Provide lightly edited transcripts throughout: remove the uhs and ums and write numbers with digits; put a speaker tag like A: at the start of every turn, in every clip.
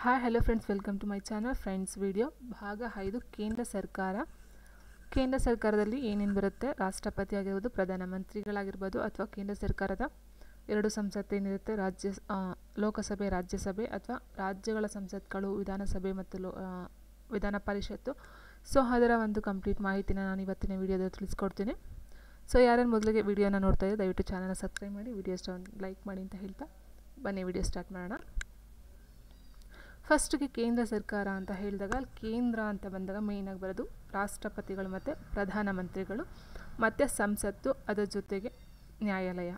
A: Hi hello friends, welcome to my channel. Friends, video ಭಾಗ 5 ಕೇಂದ್ರ ಸರ್ಕಾರದಲ್ಲಿ ಏನೇನು ಬರುತ್ತೆ, ರಾಷ್ಟ್ರಪತಿ ಆಗಿರ್ಬೋದು, ಪ್ರಧಾನಮಂತ್ರಿಗಳಾಗಿರ್ಬೋದು, ಅಥವಾ ಕೇಂದ್ರ ಸರ್ಕಾರದ ಎರಡು ಸಂಸತ್ತು ಏನಿರುತ್ತೆ, ಲೋಕಸಭೆ, ರಾಜ್ಯಸಭೆ, ಅಥವಾ ರಾಜ್ಯಗಳ ಸಂಸತ್ಗಳು, ವಿಧಾನಸಭೆ ಮತ್ತು ವಿಧಾನ ಪರಿಷತ್ತು. ಸೊ ಅದರ ಒಂದು ಕಂಪ್ಲೀಟ್ ಮಾಹಿತಿನ ನಾನು ಇವತ್ತಿನ ವಿಡಿಯೋದಲ್ಲಿ ತಿಳಿಸ್ಕೊಡ್ತೀನಿ. ಸೊ ಯಾರ್ಯಾರು ಮೊದಲಿಗೆ ವಿಡಿಯೋನ ನೋಡ್ತಾ ಇದ್ದಾರೆ ದಯವಿಟ್ಟು ಚಾನಲ್ನ ಸಬ್ಸ್ಕ್ರೈಬ್ ಮಾಡಿ, ವಿಡಿಯೋ ಇಷ್ಟ ಲೈಕ್ ಮಾಡಿ ಅಂತ ಹೇಳ್ತಾ ಬನ್ನಿ ವಿಡಿಯೋ ಸ್ಟಾರ್ಟ್ ಮಾಡೋಣ. ಫಸ್ಟಿಗೆ ಕೇಂದ್ರ ಸರ್ಕಾರ ಅಂತ ಹೇಳಿದಾಗ ಅಲ್ಲಿ ಕೇಂದ್ರ ಅಂತ ಬಂದಾಗ ಮೇಯ್ನಾಗಿ ಬರೋದು ರಾಷ್ಟ್ರಪತಿಗಳು ಮತ್ತು ಪ್ರಧಾನಮಂತ್ರಿಗಳು ಮತ್ತು ಸಂಸತ್ತು, ಅದರ ಜೊತೆಗೆ ನ್ಯಾಯಾಲಯ.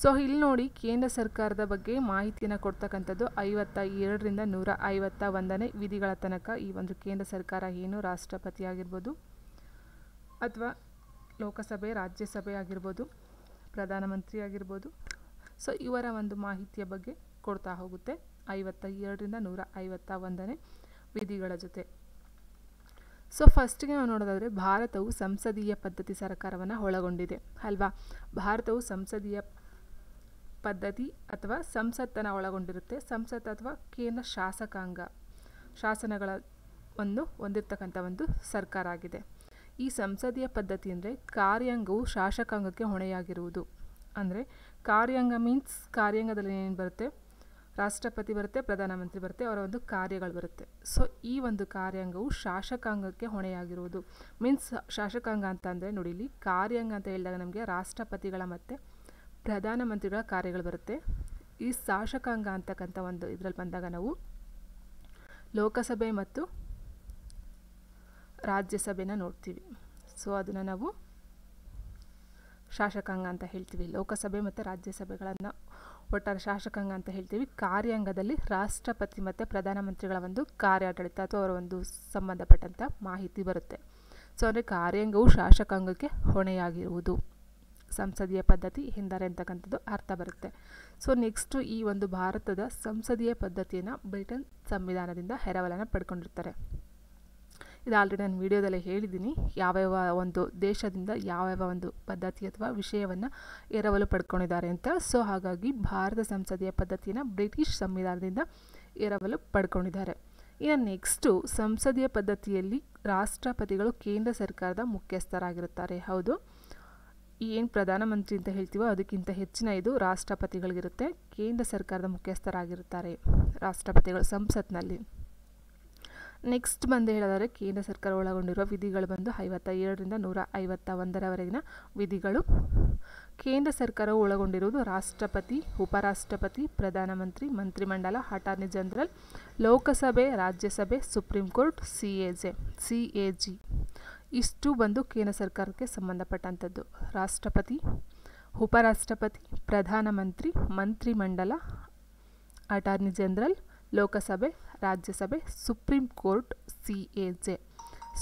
A: ಸೊ ಇಲ್ಲಿ ನೋಡಿ, ಕೇಂದ್ರ ಸರ್ಕಾರದ ಬಗ್ಗೆ ಮಾಹಿತಿಯನ್ನು ಕೊಡ್ತಕ್ಕಂಥದ್ದು 52ರಿಂದ 151ನೇ ವಿಧಿಗಳ ತನಕ ಈ ಒಂದು ಕೇಂದ್ರ ಸರ್ಕಾರ ಏನು ರಾಷ್ಟ್ರಪತಿ ಆಗಿರ್ಬೋದು ಅಥವಾ ಲೋಕಸಭೆ, ರಾಜ್ಯಸಭೆ ಆಗಿರ್ಬೋದು, ಪ್ರಧಾನಮಂತ್ರಿ ಆಗಿರ್ಬೋದು. ಸೊ ಇವರ ಒಂದು ಮಾಹಿತಿಯ ಬಗ್ಗೆ ಕೊಡ್ತಾ ಹೋಗುತ್ತೆ 52ರಿಂದ 151ನೇ ವಿಧಿಗಳ ಜೊತೆ. ಸೊ ಫಸ್ಟಿಗೆ ನಾವು ನೋಡೋದಾದರೆ, ಭಾರತವು ಸಂಸದೀಯ ಪದ್ಧತಿ ಸರ್ಕಾರವನ್ನು ಒಳಗೊಂಡಿದೆ ಅಲ್ವಾ. ಭಾರತವು ಸಂಸದೀಯ ಪದ್ಧತಿ ಅಥವಾ ಸಂಸತ್ತನ್ನು ಒಳಗೊಂಡಿರುತ್ತೆ. ಸಂಸತ್ ಅಥವಾ ಕೇಂದ್ರ ಶಾಸನಗಳ ಹೊಂದಿರತಕ್ಕಂಥ ಒಂದು ಸರ್ಕಾರ ಆಗಿದೆ. ಈ ಸಂಸದೀಯ ಪದ್ಧತಿ ಅಂದರೆ ಕಾರ್ಯಾಂಗವು ಶಾಸಕಾಂಗಕ್ಕೆ ಹೊಣೆಯಾಗಿರುವುದು. ಅಂದರೆ ಕಾರ್ಯಾಂಗ ಮೀನ್ಸ್ ಕಾರ್ಯಾಂಗದಲ್ಲಿ ಏನೇನು ಬರುತ್ತೆ, ರಾಷ್ಟ್ರಪತಿ ಬರುತ್ತೆ, ಪ್ರಧಾನಮಂತ್ರಿ ಬರುತ್ತೆ, ಅವರ ಒಂದು ಕಾರ್ಯಗಳು ಬರುತ್ತೆ. ಸೊ ಈ ಒಂದು ಕಾರ್ಯಾಂಗವು ಶಾಸಕಾಂಗಕ್ಕೆ ಹೊಣೆಯಾಗಿರುವುದು. ಮೀನ್ಸ್ ಶಾಸಕಾಂಗ ಅಂತ ಅಂದರೆ ನೋಡಿ, ಇಲ್ಲಿ ಕಾರ್ಯಾಂಗ ಅಂತ ಹೇಳಿದಾಗ ನಮಗೆ ರಾಷ್ಟ್ರಪತಿಗಳ ಮತ್ತು ಪ್ರಧಾನಮಂತ್ರಿಗಳ ಕಾರ್ಯಗಳು ಬರುತ್ತೆ. ಈ ಶಾಸಕಾಂಗ ಅಂತಕ್ಕಂಥ ಒಂದು ಇದರಲ್ಲಿ ಬಂದಾಗ ನಾವು ಲೋಕಸಭೆ ಮತ್ತು ರಾಜ್ಯಸಭೆನ ನೋಡ್ತೀವಿ. ಸೊ ಅದನ್ನು ನಾವು ಶಾಸಕಾಂಗ ಅಂತ ಹೇಳ್ತೀವಿ. ಲೋಕಸಭೆ ಮತ್ತು ರಾಜ್ಯಸಭೆಗಳನ್ನು ಒಟ್ಟಾರೆ ಶಾಸಕಾಂಗ ಅಂತ ಹೇಳ್ತೀವಿ. ಕಾರ್ಯಾಂಗದಲ್ಲಿ ರಾಷ್ಟ್ರಪತಿ ಮತ್ತು ಪ್ರಧಾನಮಂತ್ರಿಗಳ ಒಂದು ಕಾರ್ಯಾಡಳಿತ ಅಥವಾ ಅವರ ಒಂದು ಸಂಬಂಧಪಟ್ಟಂಥ ಮಾಹಿತಿ ಬರುತ್ತೆ. ಸೊ ಅಂದರೆ ಕಾರ್ಯಾಂಗವು ಶಾಸಕಾಂಗಕ್ಕೆ ಹೊಣೆಯಾಗಿರುವುದು ಸಂಸದೀಯ ಪದ್ಧತಿ ಎಂದರೆ ಅಂತಕ್ಕಂಥದ್ದು ಅರ್ಥ ಬರುತ್ತೆ. ಸೊ ನೆಕ್ಸ್ಟು ಈ ಒಂದು ಭಾರತದ ಸಂಸದೀಯ ಪದ್ಧತಿಯನ್ನು ಬ್ರಿಟನ್ ಸಂವಿಧಾನದಿಂದ ಎರವಲನ್ನು ಪಡ್ಕೊಂಡಿರ್ತಾರೆ. ಇದು ಆಲ್ರೆಡಿ ನಾನು ವಿಡಿಯೋದಲ್ಲೇ ಹೇಳಿದ್ದೀನಿ, ಯಾವ್ಯಾವ ಒಂದು ದೇಶದಿಂದ ಯಾವ್ಯಾವ ಒಂದು ಪದ್ಧತಿ ಅಥವಾ ವಿಷಯವನ್ನು ಎರವಲು ಪಡ್ಕೊಂಡಿದ್ದಾರೆ ಅಂತ. ಸೊ ಹಾಗಾಗಿ ಭಾರತ ಸಂಸದೀಯ ಪದ್ಧತಿಯನ್ನು ಬ್ರಿಟಿಷ್ ಸಂವಿಧಾನದಿಂದ ಎರವಲು ಪಡ್ಕೊಂಡಿದ್ದಾರೆ. ಇನ್ನು ನೆಕ್ಸ್ಟು ಸಂಸದೀಯ ಪದ್ಧತಿಯಲ್ಲಿ ರಾಷ್ಟ್ರಪತಿಗಳು ಕೇಂದ್ರ ಸರ್ಕಾರದ ಮುಖ್ಯಸ್ಥರಾಗಿರುತ್ತಾರೆ. ಹೌದು, ಏನು ಪ್ರಧಾನಮಂತ್ರಿ ಅಂತ ಹೇಳ್ತೀವೋ ಅದಕ್ಕಿಂತ ಹೆಚ್ಚಿನ ಇದು ರಾಷ್ಟ್ರಪತಿಗಳಿಗಿರುತ್ತೆ. ಕೇಂದ್ರ ಸರ್ಕಾರದ ಮುಖ್ಯಸ್ಥರಾಗಿರುತ್ತಾರೆ ರಾಷ್ಟ್ರಪತಿಗಳು ಸಂಸತ್ನಲ್ಲಿ. ನೆಕ್ಸ್ಟ್ ಬಂದು ಹೇಳೋದಾದರೆ, ಕೇಂದ್ರ ಸರ್ಕಾರ ಒಳಗೊಂಡಿರುವ ವಿಧಿಗಳು ಬಂದು 52ರಿಂದ 151ರವರೆಗಿನ ವಿಧಿಗಳು. ಕೇಂದ್ರ ಸರ್ಕಾರವು ಒಳಗೊಂಡಿರುವುದು ರಾಷ್ಟ್ರಪತಿ, ಉಪರಾಷ್ಟ್ರಪತಿ, ಪ್ರಧಾನಮಂತ್ರಿ, ಮಂತ್ರಿಮಂಡಲ, ಅಟಾರ್ನಿ ಜನರಲ್, ಲೋಕಸಭೆ, ರಾಜ್ಯಸಭೆ, ಸುಪ್ರೀಂ ಕೋರ್ಟ್, CAG. ಇಷ್ಟು ಬಂದು ಕೇಂದ್ರ ಸರ್ಕಾರಕ್ಕೆ ಸಂಬಂಧಪಟ್ಟಂಥದ್ದು. ರಾಷ್ಟ್ರಪತಿ, ಉಪರಾಷ್ಟ್ರಪತಿ, ಪ್ರಧಾನಮಂತ್ರಿ, ಮಂತ್ರಿಮಂಡಲ, ಅಟಾರ್ನಿ ಜನರಲ್, ಲೋಕಸಭೆ, ರಾಜ್ಯಸಭೆ, ಸುಪ್ರೀಂ ಕೋರ್ಟ್, CAG.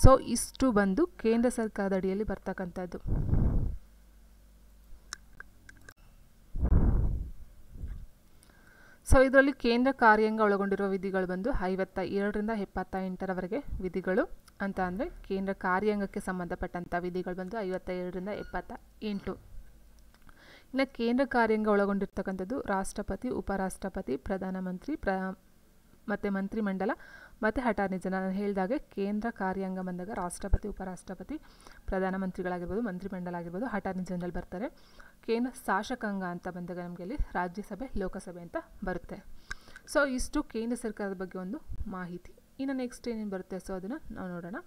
A: ಸೊ ಇಷ್ಟು ಬಂದು ಕೇಂದ್ರ ಸರ್ಕಾರದ ಅಡಿಯಲ್ಲಿ ಬರ್ತಕ್ಕಂಥದ್ದು. ಸೊ ಇದರಲ್ಲಿ ಕೇಂದ್ರ ಕಾರ್ಯಾಂಗ ಒಳಗೊಂಡಿರುವ ವಿಧಿಗಳು ಬಂದು 52ರಿಂದ 78ರವರೆಗೆ ವಿಧಿಗಳು ಅಂತ. ಅಂದರೆ ಕೇಂದ್ರ ಕಾರ್ಯಾಂಗಕ್ಕೆ ಸಂಬಂಧಪಟ್ಟಂಥ ವಿಧಿಗಳು ಬಂದು 52ರಿಂದ 78. ಇನ್ನು ಕೇಂದ್ರ ಕಾರ್ಯಾಂಗ ಒಳಗೊಂಡಿರ್ತಕ್ಕಂಥದ್ದು ರಾಷ್ಟ್ರಪತಿ, ಉಪರಾಷ್ಟ್ರಪತಿ, ಪ್ರಧಾನಮಂತ್ರಿ ಮತ್ತು ಮಂತ್ರಿಮಂಡಲ ಮತ್ತು ಅಟಾರ್ನಿ ಜನರಲ್. ಹೇಳಿದಾಗೆ ಕೇಂದ್ರ ಕಾರ್ಯಾಂಗ ಬಂದಾಗ ರಾಷ್ಟ್ರಪತಿ, ಉಪರಾಷ್ಟ್ರಪತಿ, ಪ್ರಧಾನಮಂತ್ರಿಗಳಾಗಿರ್ಬೋದು, ಮಂತ್ರಿಮಂಡಲ ಆಗಿರ್ಬೋದು, ಅಟಾರ್ನಿ ಜನರಲ್ ಬರ್ತಾರೆ. ಕೇಂದ್ರ ಶಾಸಕಾಂಗ ಅಂತ ಬಂದಾಗ ನಮಗೆ ಅಲ್ಲಿ ರಾಜ್ಯಸಭೆ, ಲೋಕಸಭೆ ಅಂತ ಬರುತ್ತೆ. ಸೊ ಇಷ್ಟು ಕೇಂದ್ರ ಸರ್ಕಾರದ ಬಗ್ಗೆ ಒಂದು ಮಾಹಿತಿ. ಇನ್ನು ನೆಕ್ಸ್ಟ್ ಏನೇನು ಬರುತ್ತೆ ಸೊ ಅದನ್ನು ನಾವು ನೋಡೋಣ.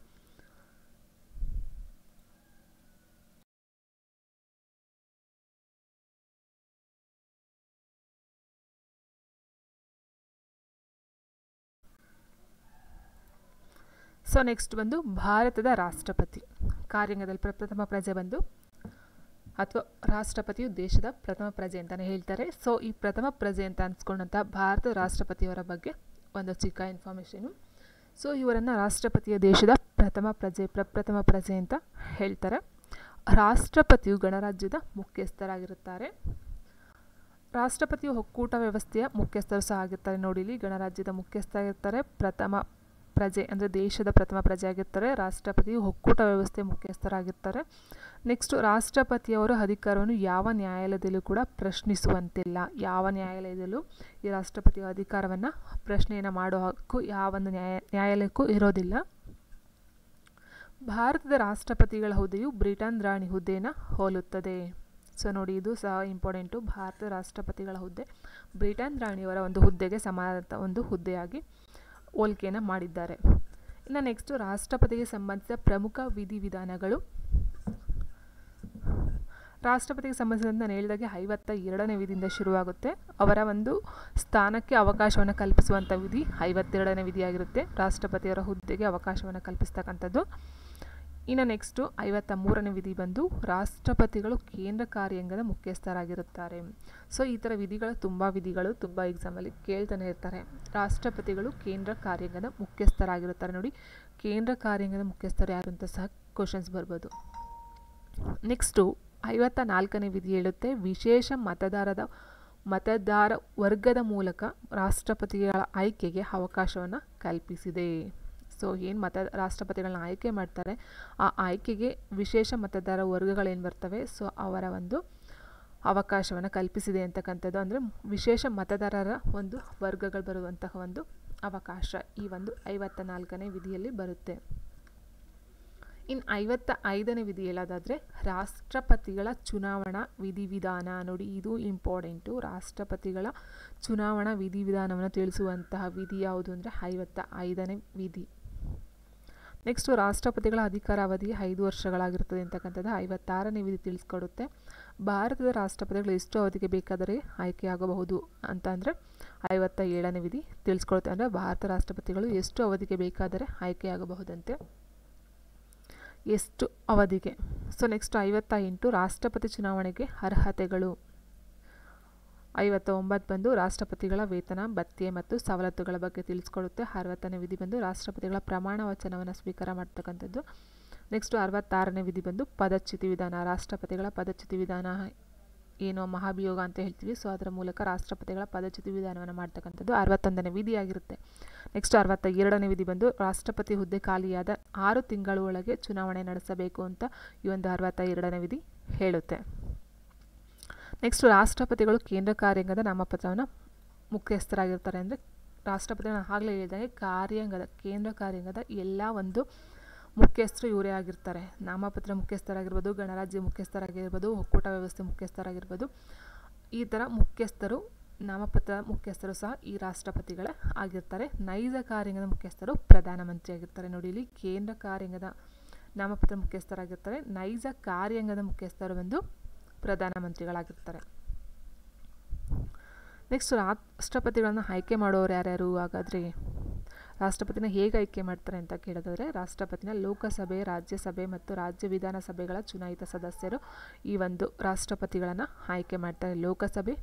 A: ಸೊ ನೆಕ್ಸ್ಟ್ ಬಂದು ಭಾರತದ ರಾಷ್ಟ್ರಪತಿ ಕಾರ್ಯಾಂಗದಲ್ಲಿ ಪ್ರಥಮ ಪ್ರಜೆ ಬಂದು, ಅಥವಾ ರಾಷ್ಟ್ರಪತಿಯು ದೇಶದ ಪ್ರಥಮ ಪ್ರಜೆ ಅಂತಲೇ ಹೇಳ್ತಾರೆ. ಸೊ ಈ ಪ್ರಥಮ ಪ್ರಜೆ ಅಂತ ಅನ್ಸ್ಕೊಂಡಂಥ ಭಾರತದ ರಾಷ್ಟ್ರಪತಿಯವರ ಬಗ್ಗೆ ಒಂದು ಚಿಕ್ಕ ಇನ್ಫಾರ್ಮೇಷನು. ಸೊ ಇವರನ್ನು ರಾಷ್ಟ್ರಪತಿಯ ದೇಶದ ಪ್ರಥಮ ಪ್ರಜೆ ಅಂತ ಹೇಳ್ತಾರೆ. ರಾಷ್ಟ್ರಪತಿಯು ಗಣರಾಜ್ಯದ ಮುಖ್ಯಸ್ಥರಾಗಿರುತ್ತಾರೆ. ರಾಷ್ಟ್ರಪತಿಯು ಒಕ್ಕೂಟ ವ್ಯವಸ್ಥೆಯ ಮುಖ್ಯಸ್ಥರು ಸಹ ಆಗಿರ್ತಾರೆ. ನೋಡಿ, ಇಲ್ಲಿ ಗಣರಾಜ್ಯದ ಮುಖ್ಯಸ್ಥರಾಗಿರ್ತಾರೆ. ಪ್ರಥಮ ಪ್ರಜೆ ಅಂದರೆ ದೇಶದ ಪ್ರಥಮ ಪ್ರಜೆ ಆಗಿರ್ತಾರೆ. ರಾಷ್ಟ್ರಪತಿಯು ಒಕ್ಕೂಟ ವ್ಯವಸ್ಥೆಯ ಮುಖ್ಯಸ್ಥರಾಗಿರ್ತಾರೆ. ನೆಕ್ಸ್ಟು ರಾಷ್ಟ್ರಪತಿಯವರ ಅಧಿಕಾರವನ್ನು ಯಾವ ನ್ಯಾಯಾಲಯದಲ್ಲೂ ಕೂಡ ಪ್ರಶ್ನಿಸುವಂತಿಲ್ಲ. ಯಾವ ನ್ಯಾಯಾಲಯದಲ್ಲೂ ಈ ರಾಷ್ಟ್ರಪತಿಯ ಅಧಿಕಾರವನ್ನು ಪ್ರಶ್ನೆಯನ್ನು ಮಾಡೋ ಹಕ್ಕು ಯಾವೊಂದು ನ್ಯಾಯಾಲಯಕ್ಕೂ ಇರೋದಿಲ್ಲ. ಭಾರತದ ರಾಷ್ಟ್ರಪತಿಗಳ ಹುದ್ದೆಯು ಬ್ರಿಟನ್ ರಾಣಿ ಹುದ್ದೆಯನ್ನು ಹೋಲುತ್ತದೆ. ಸೊ ನೋಡಿ, ಇದು ಸಹ ಇಂಪಾರ್ಟೆಂಟು. ಭಾರತದ ರಾಷ್ಟ್ರಪತಿಗಳ ಹುದ್ದೆ ಬ್ರಿಟನ್ ರಾಣಿಯವರ ಒಂದು ಹುದ್ದೆಗೆ ಸಮಾನ ಒಂದು ಹುದ್ದೆಯಾಗಿ ಹೋಲಿಕೆಯನ್ನು ಮಾಡಿದ್ದಾರೆ. ಇನ್ನು ನೆಕ್ಸ್ಟು ರಾಷ್ಟ್ರಪತಿಗೆ ಸಂಬಂಧಿಸಿದ ಪ್ರಮುಖ ವಿಧಿವಿಧಾನಗಳು. ರಾಷ್ಟ್ರಪತಿಗೆ ಸಂಬಂಧಿಸಿದಂತೆ ನಾನು ಹೇಳಿದಾಗೆ 52ನೇ ವಿಧಿಯಿಂದ ಶುರುವಾಗುತ್ತೆ. ಅವರ ಒಂದು ಸ್ಥಾನಕ್ಕೆ ಅವಕಾಶವನ್ನು ಕಲ್ಪಿಸುವಂಥ ವಿಧಿ 52ನೇ ವಿಧಿಯಾಗಿರುತ್ತೆ. ರಾಷ್ಟ್ರಪತಿಯವರ ಹುದ್ದೆಗೆ ಅವಕಾಶವನ್ನು ಕಲ್ಪಿಸ್ತಕ್ಕಂಥದ್ದು. ಇನ್ನು ನೆಕ್ಸ್ಟು 53ನೇ ವಿಧಿ ಬಂದು ರಾಷ್ಟ್ರಪತಿಗಳು ಕೇಂದ್ರ ಕಾರ್ಯಾಂಗದ ಮುಖ್ಯಸ್ಥರಾಗಿರುತ್ತಾರೆ. ಸೊ ಈ ಥರ ವಿಧಿಗಳು ತುಂಬ ಎಕ್ಸಾಮಲ್ಲಿ ಕೇಳ್ತಾನೆ ಇರ್ತಾರೆ. ರಾಷ್ಟ್ರಪತಿಗಳು ಕೇಂದ್ರ ಕಾರ್ಯಾಂಗದ ಮುಖ್ಯಸ್ಥರಾಗಿರುತ್ತಾರೆ. ನೋಡಿ, ಕೇಂದ್ರ ಕಾರ್ಯಾಂಗದ ಮುಖ್ಯಸ್ಥರು ಯಾರು ಅಂತ ಸಹ ಕ್ವಶನ್ಸ್ ಬರ್ಬೋದು. ನೆಕ್ಸ್ಟು 54ನೇ ವಿಧಿ ಹೇಳುತ್ತೆ, ವಿಶೇಷ ಮತದಾರ ವರ್ಗದ ಮೂಲಕ ರಾಷ್ಟ್ರಪತಿಗಳ ಆಯ್ಕೆಗೆ ಅವಕಾಶವನ್ನು ಕಲ್ಪಿಸಿದೆ. ಸೊ ಏನು ರಾಷ್ಟ್ರಪತಿಗಳನ್ನ ಆಯ್ಕೆ ಮಾಡ್ತಾರೆ, ಆ ಆಯ್ಕೆಗೆ ವಿಶೇಷ ಮತದಾರ ವರ್ಗಗಳೇನು ಬರ್ತವೆ, ಸೊ ಅವರ ಒಂದು ಅವಕಾಶವನ್ನು ಕಲ್ಪಿಸಿದೆ ಅಂತಕ್ಕಂಥದ್ದು. ಅಂದರೆ ವಿಶೇಷ ಮತದಾರರ ಒಂದು ವರ್ಗಗಳು ಬರುವಂತಹ ಒಂದು ಅವಕಾಶ ಈ ಒಂದು 54ನೇ ವಿಧಿಯಲ್ಲಿ ಬರುತ್ತೆ. ಇನ್ನು 55ನೇ ವಿಧಿ ಹೇಳೋದಾದರೆ ರಾಷ್ಟ್ರಪತಿಗಳ ಚುನಾವಣಾ ವಿಧಿವಿಧಾನ. ನೋಡಿ, ಇದು ಇಂಪಾರ್ಟೆಂಟು. ರಾಷ್ಟ್ರಪತಿಗಳ ಚುನಾವಣಾ ವಿಧಿವಿಧಾನವನ್ನು ತಿಳಿಸುವಂತಹ ವಿಧಿ ಯಾವುದು ಅಂದರೆ 55ನೇ ವಿಧಿ. ನೆಕ್ಸ್ಟು ರಾಷ್ಟ್ರಪತಿಗಳ ಅಧಿಕಾರಾವಧಿ 5 ವರ್ಷಗಳಾಗಿರ್ತದೆ ಅಂತಕ್ಕಂಥದ್ದು 56ನೇ ವಿಧಿ ತಿಳಿಸ್ಕೊಡುತ್ತೆ. ಭಾರತದ ರಾಷ್ಟ್ರಪತಿಗಳು ಎಷ್ಟು ಅವಧಿಗೆ ಬೇಕಾದರೆ ಆಯ್ಕೆಯಾಗಬಹುದು ಅಂತ ಅಂದರೆ 57ನೇ ವಿಧಿ ತಿಳಿಸ್ಕೊಡುತ್ತೆ. ಅಂದರೆ ಭಾರತ ರಾಷ್ಟ್ರಪತಿಗಳು ಎಷ್ಟು ಅವಧಿಗೆ ಬೇಕಾದರೆ ಆಯ್ಕೆಯಾಗಬಹುದಂತೆ, ಎಷ್ಟು ಅವಧಿಗೆ. ಸೊ ನೆಕ್ಸ್ಟ್ 58 ರಾಷ್ಟ್ರಪತಿ ಚುನಾವಣೆಗೆ ಅರ್ಹತೆಗಳು. 59 ಬಂದು ರಾಷ್ಟ್ರಪತಿಗಳ ವೇತನ, ಭತ್ಯೆ ಮತ್ತು ಸವಲತ್ತುಗಳ ಬಗ್ಗೆ ತಿಳಿಸ್ಕೊಡುತ್ತೆ. 60ನೇ ವಿಧಿ ಬಂದು ರಾಷ್ಟ್ರಪತಿಗಳ ಪ್ರಮಾಣ ವಚನವನ್ನು ಸ್ವೀಕಾರ ಮಾಡ್ತಕ್ಕಂಥದ್ದು. ನೆಕ್ಸ್ಟು 66ನೇ ವಿಧಿ ಬಂದು ಪದಚ್ಯುತಿ ವಿಧಾನ. ರಾಷ್ಟ್ರಪತಿಗಳ ಪದಚ್ಯುತಿ ವಿಧಾನ ಏನು ಮಹಾಭಿಯೋಗ ಅಂತ ಹೇಳ್ತೀವಿ. ಸೊ ಅದರ ಮೂಲಕ ರಾಷ್ಟ್ರಪತಿಗಳ ಪದಚ್ಯುತಿ ವಿಧಾನವನ್ನು ಮಾಡ್ತಕ್ಕಂಥದ್ದು 61ನೇ ವಿಧಿಯಾಗಿರುತ್ತೆ. ನೆಕ್ಸ್ಟ್ 62ನೇ ವಿಧಿ ಬಂದು ರಾಷ್ಟ್ರಪತಿ ಹುದ್ದೆ ಖಾಲಿಯಾದ 6 ತಿಂಗಳ ಒಳಗೆ ಚುನಾವಣೆ ನಡೆಸಬೇಕು ಅಂತ ಈ ಒಂದು 62ನೇ ವಿಧಿ ಹೇಳುತ್ತೆ. ನೆಕ್ಸ್ಟ್ ರಾಷ್ಟ್ರಪತಿಗಳು ಕೇಂದ್ರ ಕಾರ್ಯಾಂಗದ ನಾಮಪತ್ರವನ್ನು ಮುಖ್ಯಸ್ಥರಾಗಿರ್ತಾರೆ. ಅಂದರೆ ರಾಷ್ಟ್ರಪತಿಗಳು ಆಗಲೇ ಹೇಳಿದಾಗ ಕೇಂದ್ರ ಕಾರ್ಯಾಂಗದ ಎಲ್ಲ ಒಂದು ಮುಖ್ಯಸ್ಥರು ಇವರೇ ಆಗಿರ್ತಾರೆ. ನಾಮಪತ್ರ ಮುಖ್ಯಸ್ಥರಾಗಿರ್ಬೋದು, ಗಣರಾಜ್ಯ ಮುಖ್ಯಸ್ಥರಾಗಿರ್ಬೋದು, ಒಕ್ಕೂಟ ವ್ಯವಸ್ಥೆ ಮುಖ್ಯಸ್ಥರಾಗಿರ್ಬೋದು. ಈ ಥರ ಮುಖ್ಯಸ್ಥರು, ನಾಮಪತ್ರ ಮುಖ್ಯಸ್ಥರು ಸಹ ಈ ರಾಷ್ಟ್ರಪತಿಗಳೇ ಆಗಿರ್ತಾರೆ. ನೈಜ ಕಾರ್ಯಾಂಗದ ಮುಖ್ಯಸ್ಥರು ಪ್ರಧಾನಮಂತ್ರಿ ಆಗಿರ್ತಾರೆ. ನೋಡಿ, ಇಲ್ಲಿ ಕೇಂದ್ರ ಕಾರ್ಯಾಂಗದ ನಾಮಪತ್ರ ಮುಖ್ಯಸ್ಥರಾಗಿರ್ತಾರೆ. ನೈಜ ಕಾರ್ಯಾಂಗದ ಮುಖ್ಯಸ್ಥರು ಬಂದು ಪ್ರಧಾನಮಂತ್ರಿಗಳಾಗಿರ್ತಾರೆ. ನೆಕ್ಸ್ಟ್ ರಾಷ್ಟ್ರಪತಿಗಳನ್ನು ಆಯ್ಕೆ ಮಾಡೋರು ಯಾರ್ಯಾರು? ಹಾಗಾದರೆ ರಾಷ್ಟ್ರಪತಿನ ಹೇಗೆ ಆಯ್ಕೆ ಮಾಡ್ತಾರೆ ಅಂತ ಕೇಳೋದಾದರೆ, ರಾಷ್ಟ್ರಪತಿನ ಲೋಕಸಭೆ, ರಾಜ್ಯಸಭೆ ಮತ್ತು ರಾಜ್ಯ ವಿಧಾನಸಭೆಗಳ ಚುನಾಯಿತ ಸದಸ್ಯರು ಈ ಒಂದು ರಾಷ್ಟ್ರಪತಿಗಳನ್ನು ಆಯ್ಕೆ ಮಾಡ್ತಾರೆ. ಲೋಕಸಭೆ,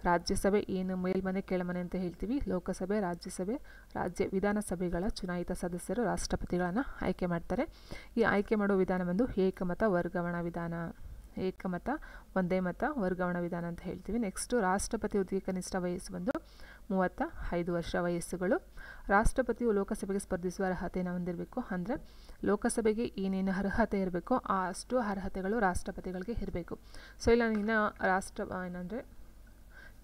A: ರಾಜ್ಯಸಭೆ ಏನು ಮೇಲ್ಮನೆ ಕೆಳಮನೆ ಅಂತ ಹೇಳ್ತೀವಿ, ಲೋಕಸಭೆ, ರಾಜ್ಯಸಭೆ, ರಾಜ್ಯ ವಿಧಾನಸಭೆಗಳ ಚುನಾಯಿತ ಸದಸ್ಯರು ರಾಷ್ಟ್ರಪತಿಗಳನ್ನು ಆಯ್ಕೆ ಮಾಡ್ತಾರೆ. ಈ ಆಯ್ಕೆ ಮಾಡುವ ವಿಧಾನ ಬಂದು ಏಕಮತ ವರ್ಗಾವಣಾ ವಿಧಾನ. ಏಕಮತ, ಒಂದೇ ಮತ ವರ್ಗಾವಣಾ ವಿಧಾನ ಅಂತ ಹೇಳ್ತೀವಿ. ನೆಕ್ಸ್ಟು ರಾಷ್ಟ್ರಪತಿ ಹುದ್ದೆಗೆ ಕನಿಷ್ಠ ವಯಸ್ಸು ಬಂದು 35 ವರ್ಷ ವಯಸ್ಸುಗಳು. ರಾಷ್ಟ್ರಪತಿಯು ಲೋಕಸಭೆಗೆ ಸ್ಪರ್ಧಿಸುವ ಅರ್ಹತೆಯನ್ನು ಹೊಂದಿರಬೇಕು. ಅಂದರೆ ಲೋಕಸಭೆಗೆ ಏನೇನು ಅರ್ಹತೆ ಇರಬೇಕೋ ಅಷ್ಟು ಅರ್ಹತೆಗಳು ರಾಷ್ಟ್ರಪತಿಗಳಿಗೆ ಇರಬೇಕು. ಸೊ ಇಲ್ಲ ಏನಂದರೆ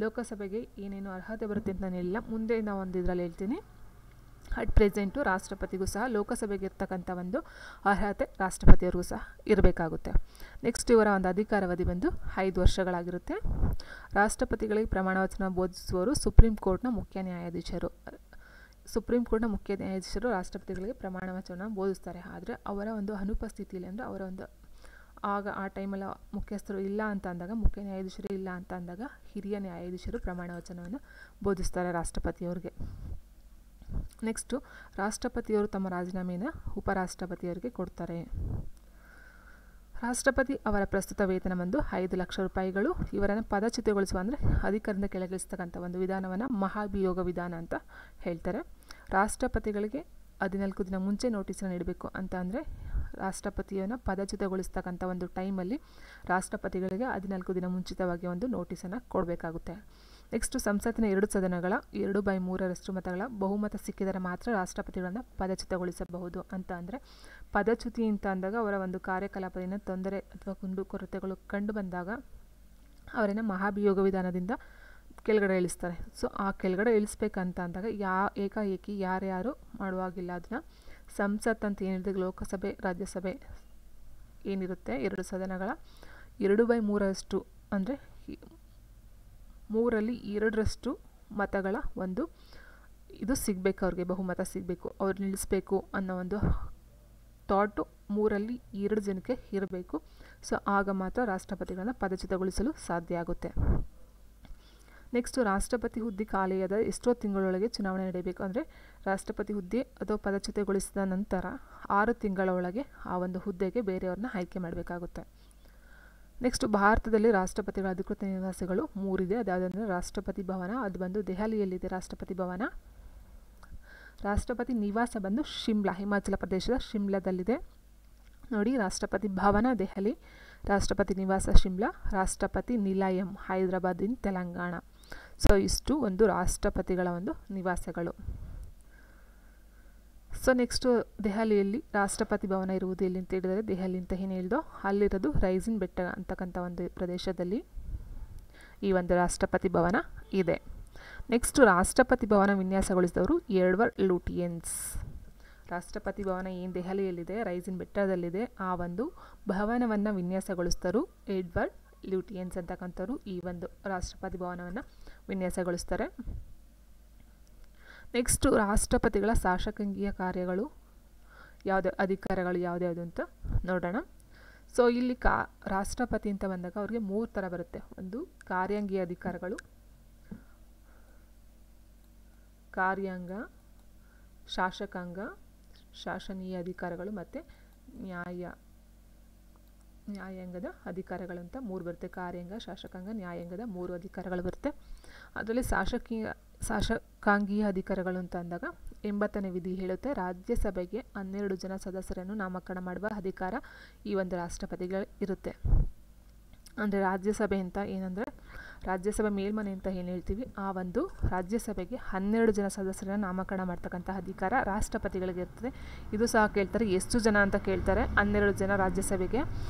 A: ಲೋಕಸಭೆಗೆ ಏನೇನು ಅರ್ಹತೆ ಬರುತ್ತೆ ಅಂತ ನಾನೆಲ್ಲ ಮುಂದೆ ನಾವು ಒಂದು ಇದರಲ್ಲಿ ಹೇಳ್ತೀನಿ. ಅಟ್ ಪ್ರೆಸೆಂಟು ರಾಷ್ಟ್ರಪತಿಗೂ ಸಹ ಲೋಕಸಭೆಗೆ ಇರ್ತಕ್ಕಂಥ ಒಂದು ಅರ್ಹತೆ ರಾಷ್ಟ್ರಪತಿಯವ್ರಿಗೂ ಸಹ ಇರಬೇಕಾಗುತ್ತೆ. ನೆಕ್ಸ್ಟ್ ಇವರ ಒಂದು ಅಧಿಕಾರಾವಧಿ ಬಂದು 5 ವರ್ಷಗಳಾಗಿರುತ್ತೆ. ರಾಷ್ಟ್ರಪತಿಗಳಿಗೆ ಪ್ರಮಾಣ ವಚನ ಬೋಧಿಸುವವರು ಸುಪ್ರೀಂ ಕೋರ್ಟ್ನ ಮುಖ್ಯ ನ್ಯಾಯಾಧೀಶರು. ಸುಪ್ರೀಂ ಕೋರ್ಟ್ನ ಮುಖ್ಯ ನ್ಯಾಯಾಧೀಶರು ರಾಷ್ಟ್ರಪತಿಗಳಿಗೆ ಪ್ರಮಾಣ ವಚನ ಬೋಧಿಸ್ತಾರೆ. ಆದರೆ ಅವರ ಒಂದು ಅನುಪಸ್ಥಿತಿಯಲ್ಲಿ, ಅಂದರೆ ಅವರ ಒಂದು ಆ ಟೈಮಲ್ಲಿ ಮುಖ್ಯಸ್ಥರು ಇಲ್ಲ ಅಂತ ಅಂದಾಗ, ಮುಖ್ಯ ನ್ಯಾಯಾಧೀಶರು ಇಲ್ಲ ಅಂತ ಅಂದಾಗ ಹಿರಿಯ ನ್ಯಾಯಾಧೀಶರು ಪ್ರಮಾಣ ವಚನವನ್ನು ಬೋಧಿಸ್ತಾರೆ ರಾಷ್ಟ್ರಪತಿಯವ್ರಿಗೆ. ನೆಕ್ಸ್ಟು ರಾಷ್ಟ್ರಪತಿಯವರು ತಮ್ಮ ರಾಜೀನಾಮೆಯನ್ನು ಉಪರಾಷ್ಟ್ರಪತಿಯವರಿಗೆ ಕೊಡ್ತಾರೆ. ರಾಷ್ಟ್ರಪತಿ ಅವರ ಪ್ರಸ್ತುತ ವೇತನ ಬಂದು 5 ಲಕ್ಷ ರೂಪಾಯಿಗಳು. ಇವರನ್ನು ಪದಚ್ಯುತಿಗೊಳಿಸುವ, ಅಂದರೆ ಅಧಿಕಾರದಿಂದ ಕೆಳಗಿಳಿಸ್ತಕ್ಕಂಥ ಒಂದು ವಿಧಾನವನ್ನು ಮಹಾಭಿಯೋಗ ವಿಧಾನ ಅಂತ ಹೇಳ್ತಾರೆ. ರಾಷ್ಟ್ರಪತಿಗಳಿಗೆ 14 ದಿನ ಮುಂಚೆ ನೋಟಿಸನ್ನು ನೀಡಬೇಕು ಅಂತ. ಅಂದರೆ ರಾಷ್ಟ್ರಪತಿಯನ್ನು ಪದಚ್ಯುತಗೊಳಿಸ್ತಕ್ಕಂಥ ಒಂದು ಟೈಮಲ್ಲಿ ರಾಷ್ಟ್ರಪತಿಗಳಿಗೆ 14 ದಿನ ಮುಂಚಿತವಾಗಿ ಒಂದು ನೋಟಿಸನ್ನು ಕೊಡಬೇಕಾಗುತ್ತೆ. ನೆಕ್ಸ್ಟು ಸಂಸತ್ತಿನ 2 ಸದನಗಳ 2/3 ಮತಗಳ ಬಹುಮತ ಸಿಕ್ಕಿದರೆ ಮಾತ್ರ ರಾಷ್ಟ್ರಪತಿಗಳನ್ನು ಪದಚ್ಯುತಗೊಳಿಸಬಹುದು ಅಂತ. ಅಂದರೆ ಪದಚ್ಯುತಿ ಅಂತ ಅಂದಾಗ ಅವರ ಒಂದು ಕಾರ್ಯಕಲಾಪದಿಂದ ತೊಂದರೆ ಅಥವಾ ಕುಂದುಕೊರತೆಗಳು ಕಂಡು ಬಂದಾಗ ಅವರನ್ನು ಮಹಾಭಿಯೋಗ ವಿಧಾನದಿಂದ ಕೆಳಗಡೆ ಇಳಿಸ್ತಾರೆ. ಸೊ ಆ ಕೆಳಗಡೆ ಇಳಿಸ್ಬೇಕಂತ ಅಂದಾಗ ಏಕಾಏಕಿ ಯಾರ್ಯಾರು ಮಾಡುವಾಗಿಲ್ಲ. ಅದನ್ನು ಸಂಸತ್ ಅಂತ ಏನಿದೆ, ಲೋಕಸಭೆ ರಾಜ್ಯಸಭೆ ಏನಿರುತ್ತೆ 2 ಸದನಗಳ 2/3 ಅಂದರೆ 3/2 ಮತಗಳ ಒಂದು ಇದು ಸಿಗಬೇಕು, ಅವ್ರಿಗೆ ಬಹುಮತ ಸಿಗಬೇಕು, ಅವ್ರು ನಿಲ್ಲಿಸಬೇಕು ಅನ್ನೋ ಒಂದು ಥಾಟು 3/2 ಜನಕ್ಕೆ ಇರಬೇಕು. ಸೊ ಆಗ ಮಾತ್ರ ರಾಷ್ಟ್ರಪತಿಗಳನ್ನು ಪದಚ್ಯುತಗೊಳಿಸಲು ಸಾಧ್ಯ ಆಗುತ್ತೆ. ನೆಕ್ಸ್ಟು ರಾಷ್ಟ್ರಪತಿ ಹುದ್ದೆ ಖಾಲಿಯಾದ ಎಷ್ಟೋ ತಿಂಗಳೊಳಗೆ ಚುನಾವಣೆ ನಡೆಯಬೇಕು. ಅಂದರೆ ರಾಷ್ಟ್ರಪತಿ ಹುದ್ದೆ ಅಥವಾ ಪದಚ್ಯುತಗೊಳಿಸಿದ ನಂತರ 6 ತಿಂಗಳ ಒಳಗೆ ಆ ಒಂದು ಹುದ್ದೆಗೆ ಬೇರೆಯವ್ರನ್ನ ಆಯ್ಕೆ ಮಾಡಬೇಕಾಗುತ್ತೆ. ನೆಕ್ಸ್ಟು ಭಾರತದಲ್ಲಿ ರಾಷ್ಟ್ರಪತಿಗಳ ಅಧಿಕೃತ ನಿವಾಸಗಳು 3 ಇದೆ. ಅದಾದಂದರೆ ರಾಷ್ಟ್ರಪತಿ ಭವನ, ಅದು ಬಂದು ದೆಹಲಿಯಲ್ಲಿದೆ ರಾಷ್ಟ್ರಪತಿ ಭವನ. ರಾಷ್ಟ್ರಪತಿ ನಿವಾಸ ಬಂದು ಶಿಮ್ಲಾ, ಹಿಮಾಚಲ ಪ್ರದೇಶದ ಶಿಮ್ಲಾದಲ್ಲಿದೆ ನೋಡಿ. ರಾಷ್ಟ್ರಪತಿ ಭವನ ದೆಹಲಿ, ರಾಷ್ಟ್ರಪತಿ ನಿವಾಸ ಶಿಮ್ಲಾ, ರಾಷ್ಟ್ರಪತಿ ನಿಲಯಂ ಹೈದರಾಬಾದ್ ಇನ್ ತೆಲಂಗಾಣ. ಸೊ ಇಷ್ಟು ಒಂದು ರಾಷ್ಟ್ರಪತಿಗಳ ಒಂದು ನಿವಾಸಗಳು. ಸೊ ನೆಕ್ಸ್ಟು ದೆಹಲಿಯಲ್ಲಿ ರಾಷ್ಟ್ರಪತಿ ಭವನ ಇರುವುದು ಎಲ್ಲಿ ಅಂತ ಹೇಳಿದರೆ, ದೆಹಲಿ ಅಂತ ಏನು ಹೇಳ್ದೋ ಅಲ್ಲಿರೋದು ರೈಸಿನ್ ಬೆಟ್ಟ ಅಂತಕ್ಕಂಥ ಒಂದು ಪ್ರದೇಶದಲ್ಲಿ ಈ ಒಂದು ರಾಷ್ಟ್ರಪತಿ ಭವನ ಇದೆ. ನೆಕ್ಸ್ಟು ರಾಷ್ಟ್ರಪತಿ ಭವನ ವಿನ್ಯಾಸಗೊಳಿಸಿದವರು ಎಡ್ವರ್ಡ್ ಲುಟಿಯನ್ಸ್. ರಾಷ್ಟ್ರಪತಿ ಭವನ ಏನು ದೆಹಲಿಯಲ್ಲಿದೆ, ರೈಸಿನ್ ಬೆಟ್ಟದಲ್ಲಿದೆ, ಆ ಒಂದು ಭವನವನ್ನು ವಿನ್ಯಾಸಗೊಳಿಸಿದರು ಎಡ್ವರ್ಡ್ ಲುಟಿಯನ್ಸ್ ಅಂತಕ್ಕಂಥವ್ರು ಈ ಒಂದು ರಾಷ್ಟ್ರಪತಿ ಭವನವನ್ನು ವಿನ್ಯಾಸಗೊಳಿಸ್ತಾರೆ. ನೆಕ್ಸ್ಟು ರಾಷ್ಟ್ರಪತಿಗಳ ಶಾಸಕಾಂಗೀಯ ಕಾರ್ಯಗಳು ಅಧಿಕಾರಗಳು ಯಾವ್ದ್ಯಾವುದು ಅಂತ ನೋಡೋಣ. ಸೊ ಇಲ್ಲಿ ರಾಷ್ಟ್ರಪತಿ ಅಂತ ಬಂದಾಗ ಅವ್ರಿಗೆ 3 ಥರ ಬರುತ್ತೆ. ಒಂದು ಕಾರ್ಯಾಂಗೀಯ ಅಧಿಕಾರಗಳು, ಕಾರ್ಯಾಂಗ, ಶಾಸಕಾಂಗ, ಶಾಸನೀಯ ಅಧಿಕಾರಗಳು ಮತ್ತು ನ್ಯಾಯಾಂಗದ ಅಧಿಕಾರಗಳು ಅಂತ 3 ಬರುತ್ತೆ. ಕಾರ್ಯಾಂಗ, ಶಾಸಕಾಂಗ, ನ್ಯಾಯಾಂಗದ 3 ಅಧಿಕಾರಗಳು ಬರುತ್ತೆ. ಅದರಲ್ಲಿ ಶಾಸಕಾಂಗೀಯ ಅಧಿಕಾರಗಳು ಅಂತ ಅಂದಾಗ 80ನೇ ವಿಧಿ ಹೇಳುತ್ತೆ, ರಾಜ್ಯಸಭೆಗೆ 12 ಜನ ಸದಸ್ಯರನ್ನು ನಾಮಕರಣ ಮಾಡುವ ಅಧಿಕಾರ ಈ ಒಂದು ರಾಷ್ಟ್ರಪತಿಗಳು ಇರುತ್ತೆ. ಅಂದರೆ ರಾಜ್ಯಸಭೆ ಅಂತ ಏನಂದರೆ ರಾಜ್ಯಸಭೆ ಮೇಲ್ಮನೆ ಅಂತ ಏನು ಹೇಳ್ತೀವಿ, ಆ ಒಂದು ರಾಜ್ಯಸಭೆಗೆ 12 ಜನ ಸದಸ್ಯರನ್ನು ನಾಮಕರಣ ಮಾಡ್ತಕ್ಕಂಥ ಅಧಿಕಾರ ರಾಷ್ಟ್ರಪತಿಗಳಿಗೆ ಇರ್ತದೆ. ಇದು ಸಹ ಕೇಳ್ತಾರೆ, ಎಷ್ಟು ಜನ ಅಂತ ಕೇಳ್ತಾರೆ. 12 ಜನ ರಾಜ್ಯಸಭೆಗೆ.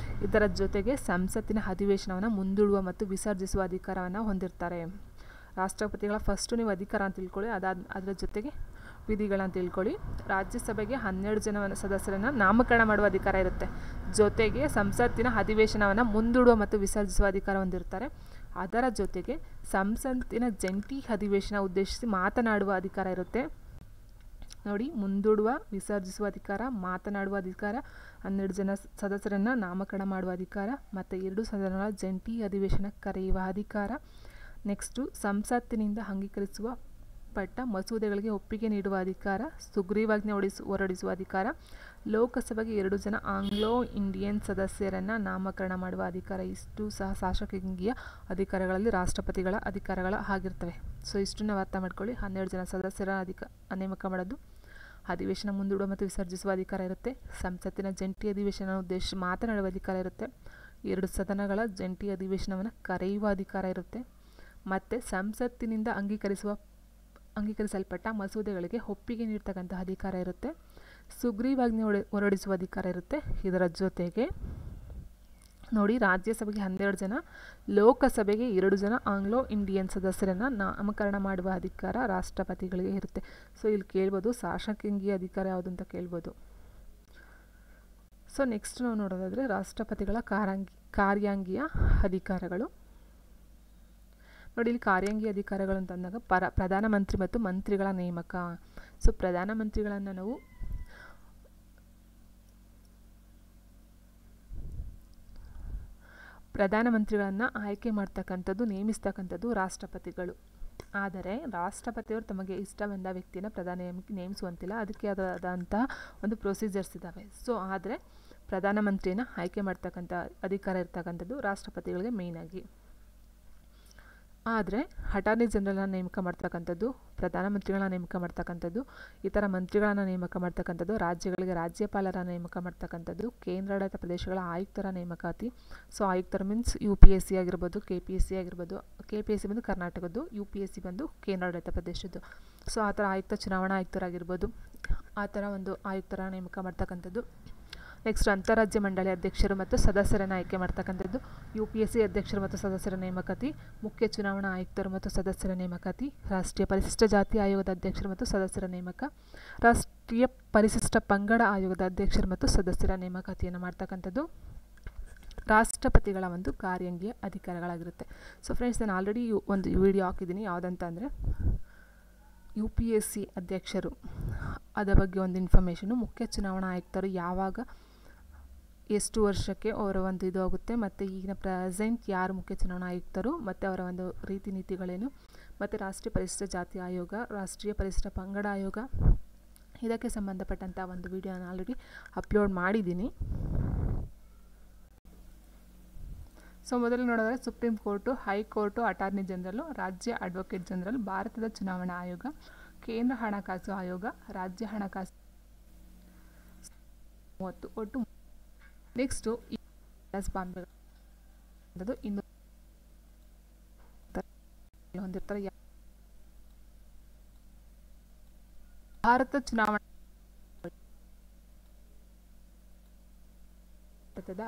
A: ಇದರ ಜೊತೆಗೆ ಸಂಸತ್ತಿನ ಅಧಿವೇಶನವನ್ನು ಮುಂದೂಡುವ ಮತ್ತು ವಿಸರ್ಜಿಸುವ ಅಧಿಕಾರವನ್ನು ಹೊಂದಿರ್ತಾರೆ. ರಾಷ್ಟ್ರಪತಿಗಳ ಫಸ್ಟು ನೀವು ಅಧಿಕಾರ ಅಂತ ತಿಳ್ಕೊಳ್ಳಿ, ಅದರ ಜೊತೆಗೆ ವಿಧಿಗಳಂತ ತಿಳ್ಕೊಳ್ಳಿ. ರಾಜ್ಯಸಭೆಗೆ 12 ಜನ ಸದಸ್ಯರನ್ನು ನಾಮಕರಣ ಮಾಡುವ ಅಧಿಕಾರ ಇರುತ್ತೆ. ಜೊತೆಗೆ ಸಂಸತ್ತಿನ ಅಧಿವೇಶನವನ್ನು ಮುಂದೂಡುವ ಮತ್ತು ವಿಸರ್ಜಿಸುವ ಅಧಿಕಾರ ಹೊಂದಿರ್ತಾರೆ. ಅದರ ಜೊತೆಗೆ ಸಂಸತ್ತಿನ ಜಂಟಿ ಅಧಿವೇಶನ ಉದ್ದೇಶಿಸಿ ಮಾತನಾಡುವ ಅಧಿಕಾರ ಇರುತ್ತೆ ನೋಡಿ. ಮುಂದೂಡುವ, ವಿಸರ್ಜಿಸುವ ಅಧಿಕಾರ, ಮಾತನಾಡುವ ಅಧಿಕಾರ, 12 ಜನ ಸದಸ್ಯರನ್ನು ನಾಮಕರಣ ಮಾಡುವ ಅಧಿಕಾರ ಮತ್ತು 2 ಸದನಗಳ ಜಂಟಿ ಅಧಿವೇಶನ ಕರೆಯುವ ಅಧಿಕಾರ. ನೆಕ್ಸ್ಟು ಸಂಸತ್ತಿನಿಂದ ಅಂಗೀಕರಿಸುವ ಪಟ್ಟ ಮಸೂದೆಗಳಿಗೆ ಒಪ್ಪಿಗೆ ನೀಡುವ ಅಧಿಕಾರ, ಸುಗ್ರೀವಾಜ್ಞೆ ಹೊರಡಿಸುವ ಅಧಿಕಾರ, ಲೋಕಸಭೆಗೆ 2 ಜನ ಆಂಗ್ಲೋ ಇಂಡಿಯನ್ ಸದಸ್ಯರನ್ನು ನಾಮಕರಣ ಮಾಡುವ ಅಧಿಕಾರ. ಇಷ್ಟು ಸಹ ಶಾಸಕಾಂಗೀಯ ಅಧಿಕಾರಗಳಲ್ಲಿ ರಾಷ್ಟ್ರಪತಿಗಳ ಆಗಿರ್ತವೆ. ಸೊ ಇಷ್ಟು ನಾವು ಅರ್ಥ ಮಾಡ್ಕೊಳ್ಳಿ. 12 ಜನ ಸದಸ್ಯರ ನೇಮಕ ಮಾಡೋದು, ಅಧಿವೇಶನ ಮುಂದೂಡುವ ಮತ್ತು ವಿಸರ್ಜಿಸುವ ಅಧಿಕಾರ ಇರುತ್ತೆ, ಸಂಸತ್ತಿನ ಜಂಟಿ ಅಧಿವೇಶನ ಉದ್ದೇಶಿಸಿ ಮಾತನಾಡುವ ಅಧಿಕಾರ ಇರುತ್ತೆ, 2 ಸದನಗಳ ಜಂಟಿ ಅಧಿವೇಶನವನ್ನು ಕರೆಯುವ ಅಧಿಕಾರ ಇರುತ್ತೆ, ಮತ್ತು ಸಂಸತ್ತಿನಿಂದ ಅಂಗೀಕರಿಸಲ್ಪಟ್ಟ ಮಸೂದೆಗಳಿಗೆ ಒಪ್ಪಿಗೆ ನೀಡ್ತಕ್ಕಂಥ ಅಧಿಕಾರ ಇರುತ್ತೆ, ಸುಗ್ರೀವಾಜ್ಞೆ ಹೊರಡಿಸುವ ಅಧಿಕಾರ ಇರುತ್ತೆ. ಇದರ ಜೊತೆಗೆ ನೋಡಿ, ರಾಜ್ಯಸಭೆಗೆ 12 ಜನ, ಲೋಕಸಭೆಗೆ 2 ಜನ ಆಂಗ್ಲೋ ಇಂಡಿಯನ್ ಸದಸ್ಯರನ್ನು ನಾಮಕರಣ ಮಾಡುವ ಅಧಿಕಾರ ರಾಷ್ಟ್ರಪತಿಗಳಿಗೆ ಇರುತ್ತೆ. ಸೊ ಇಲ್ಲಿ ಕೇಳ್ಬೋದು ಶಾಸಕಾಂಗೀಯ ಅಧಿಕಾರ ಯಾವುದು ಅಂತ ಕೇಳ್ಬೋದು. ಸೊ ನೆಕ್ಸ್ಟ್ ನಾವು ನೋಡೋದಾದರೆ ರಾಷ್ಟ್ರಪತಿಗಳ ಕಾರ್ಯಾಂಗೀಯ ಅಧಿಕಾರಗಳು. ನೋಡಿ, ಇಲ್ಲಿ ಕಾರ್ಯಾಂಗೀಯ ಅಧಿಕಾರಗಳು ಅಂತ ಅಂದಾಗ ಪ್ರಧಾನಮಂತ್ರಿ ಮತ್ತು ಮಂತ್ರಿಗಳ ನೇಮಕ. ಸೊ ಪ್ರಧಾನಮಂತ್ರಿಗಳನ್ನು ನಾವು ಆಯ್ಕೆ ಮಾಡ್ತಕ್ಕಂಥದ್ದು, ನೇಮಿಸ್ತಕ್ಕಂಥದ್ದು ರಾಷ್ಟ್ರಪತಿಗಳು. ಆದರೆ ರಾಷ್ಟ್ರಪತಿಯವರು ತಮಗೆ ಇಷ್ಟ ಬಂದ ವ್ಯಕ್ತಿಯನ್ನು ಪ್ರಧಾನಿಯಾಗಿ ನೇಮಿಸುವಂತಿಲ್ಲ, ಅದಕ್ಕೆ ಆದಂತಹ ಒಂದು ಪ್ರೊಸೀಜರ್ಸ್ ಇದ್ದಾವೆ. ಸೊ ಆದರೆ ಪ್ರಧಾನಮಂತ್ರಿಯನ್ನು ಆಯ್ಕೆ ಮಾಡ್ತಕ್ಕಂಥ ಅಧಿಕಾರ ಇರ್ತಕ್ಕಂಥದ್ದು ರಾಷ್ಟ್ರಪತಿಗಳಿಗೆ ಮೇಯ್ನಾಗಿ. ಆದರೆ ಅಟಾರ್ನಿ ಜನರಲ್ನ ನೇಮಕ ಮಾಡ್ತಕ್ಕಂಥದ್ದು, ಪ್ರಧಾನಮಂತ್ರಿಗಳನ್ನ ನೇಮಕ ಮಾಡ್ತಕ್ಕಂಥದ್ದು, ಇತರ ಮಂತ್ರಿಗಳನ್ನು ನೇಮಕ ಮಾಡ್ತಕ್ಕಂಥದ್ದು, ರಾಜ್ಯಗಳಿಗೆ ರಾಜ್ಯಪಾಲರ ನೇಮಕ ಮಾಡ್ತಕ್ಕಂಥದ್ದು, ಕೇಂದ್ರಾಡಳಿತ ಪ್ರದೇಶಗಳ ಆಯುಕ್ತರ ನೇಮಕಾತಿ. ಸೊ ಆಯುಕ್ತರು ಮೀನ್ಸ್ UPSC ಆಗಿರ್ಬೋದು, KPSC ಆಗಿರ್ಬೋದು. KPSC ಬಂದು ಕರ್ನಾಟಕದ್ದು, UPSC ಬಂದು ಕೇಂದ್ರಾಡಳಿತ ಪ್ರದೇಶದ್ದು. ಸೊ ಆ ಥರ ಆಯುಕ್ತ, ಚುನಾವಣಾ ಆಯುಕ್ತರಾಗಿರ್ಬೋದು, ಆ ಥರ ಒಂದು ಆಯುಕ್ತರ ನೇಮಕ ಮಾಡ್ತಕ್ಕಂಥದ್ದು. ನೆಕ್ಸ್ಟ್ ಅಂತಾರಾಜ್ಯ ಮಂಡಳಿ ಅಧ್ಯಕ್ಷರು ಮತ್ತು ಸದಸ್ಯರನ್ನು ಆಯ್ಕೆ ಮಾಡ್ತಕ್ಕಂಥದ್ದು, UPSC ಅಧ್ಯಕ್ಷರು ಮತ್ತು ಸದಸ್ಯರ ನೇಮಕಾತಿ, ಮುಖ್ಯ ಚುನಾವಣಾ ಆಯುಕ್ತರು ಮತ್ತು ಸದಸ್ಯರ ನೇಮಕಾತಿ, ರಾಷ್ಟ್ರೀಯ ಪರಿಶಿಷ್ಟ ಜಾತಿ ಆಯೋಗದ ಅಧ್ಯಕ್ಷರು ಮತ್ತು ಸದಸ್ಯರ ನೇಮಕ, ರಾಷ್ಟ್ರೀಯ ಪರಿಶಿಷ್ಟ ಪಂಗಡ ಆಯೋಗದ ಅಧ್ಯಕ್ಷರು ಮತ್ತು ಸದಸ್ಯರ ನೇಮಕಾತಿಯನ್ನು ಮಾಡ್ತಕ್ಕಂಥದ್ದು ರಾಷ್ಟ್ರಪತಿಗಳ ಒಂದು ಕಾರ್ಯಾಂಗೀಯ ಅಧಿಕಾರಗಳಾಗಿರುತ್ತೆ. ಸೊ ಫ್ರೆಂಡ್ಸ್, ನಾನು ಆಲ್ರೆಡಿ ಒಂದು ವಿಡಿಯೋ ಹಾಕಿದ್ದೀನಿ. ಯಾವುದಂತ ಅಂದರೆ UPSC ಅಧ್ಯಕ್ಷರು ಅದರ ಬಗ್ಗೆ ಒಂದು ಇನ್ಫಾರ್ಮೇಷನು, ಮುಖ್ಯ ಚುನಾವಣಾ ಆಯುಕ್ತರು ಯಾವಾಗ ಎಷ್ಟು ವರ್ಷಕ್ಕೆ ಅವರ ಒಂದು ಇದು ಆಗುತ್ತೆ, ಮತ್ತು ಈಗಿನ ಪ್ರೆಸೆಂಟ್ ಯಾರು ಮುಖ್ಯ ಚುನಾವಣಾ ಆಯುಕ್ತರು ಮತ್ತು ಅವರ ಒಂದು ರೀತಿ ನೀತಿಗಳೇನು, ಮತ್ತು ರಾಷ್ಟ್ರೀಯ ಪರಿಶಿಷ್ಟ ಜಾತಿ ಆಯೋಗ, ರಾಷ್ಟ್ರೀಯ ಪರಿಶಿಷ್ಟ ಪಂಗಡ ಆಯೋಗ, ಇದಕ್ಕೆ ಸಂಬಂಧಪಟ್ಟಂಥ ಒಂದು ವಿಡಿಯೋ ನಾನು ಆಲ್ರೆಡಿ ಅಪ್ಲೋಡ್ ಮಾಡಿದ್ದೀನಿ. ಸೊ ಮೊದಲು ನೋಡಿದ್ರೆ ಸುಪ್ರೀಂ ಕೋರ್ಟು, ಹೈಕೋರ್ಟು, ಅಟಾರ್ನಿ ಜನರಲು, ರಾಜ್ಯ ಅಡ್ವೊಕೇಟ್ ಜನರಲ್, ಭಾರತದ ಚುನಾವಣಾ ಆಯೋಗ, ಕೇಂದ್ರ ಹಣಕಾಸು ಆಯೋಗ, ರಾಜ್ಯ ಹಣಕಾಸು 30 ಒಟ್ಟು. ನೆಕ್ಸ್ಟು ಬಾಂಬೆ ಇನ್ನು ಹೊಂದಿರ್ತಾರೆ. ಭಾರತ ಚುನಾವಣಾ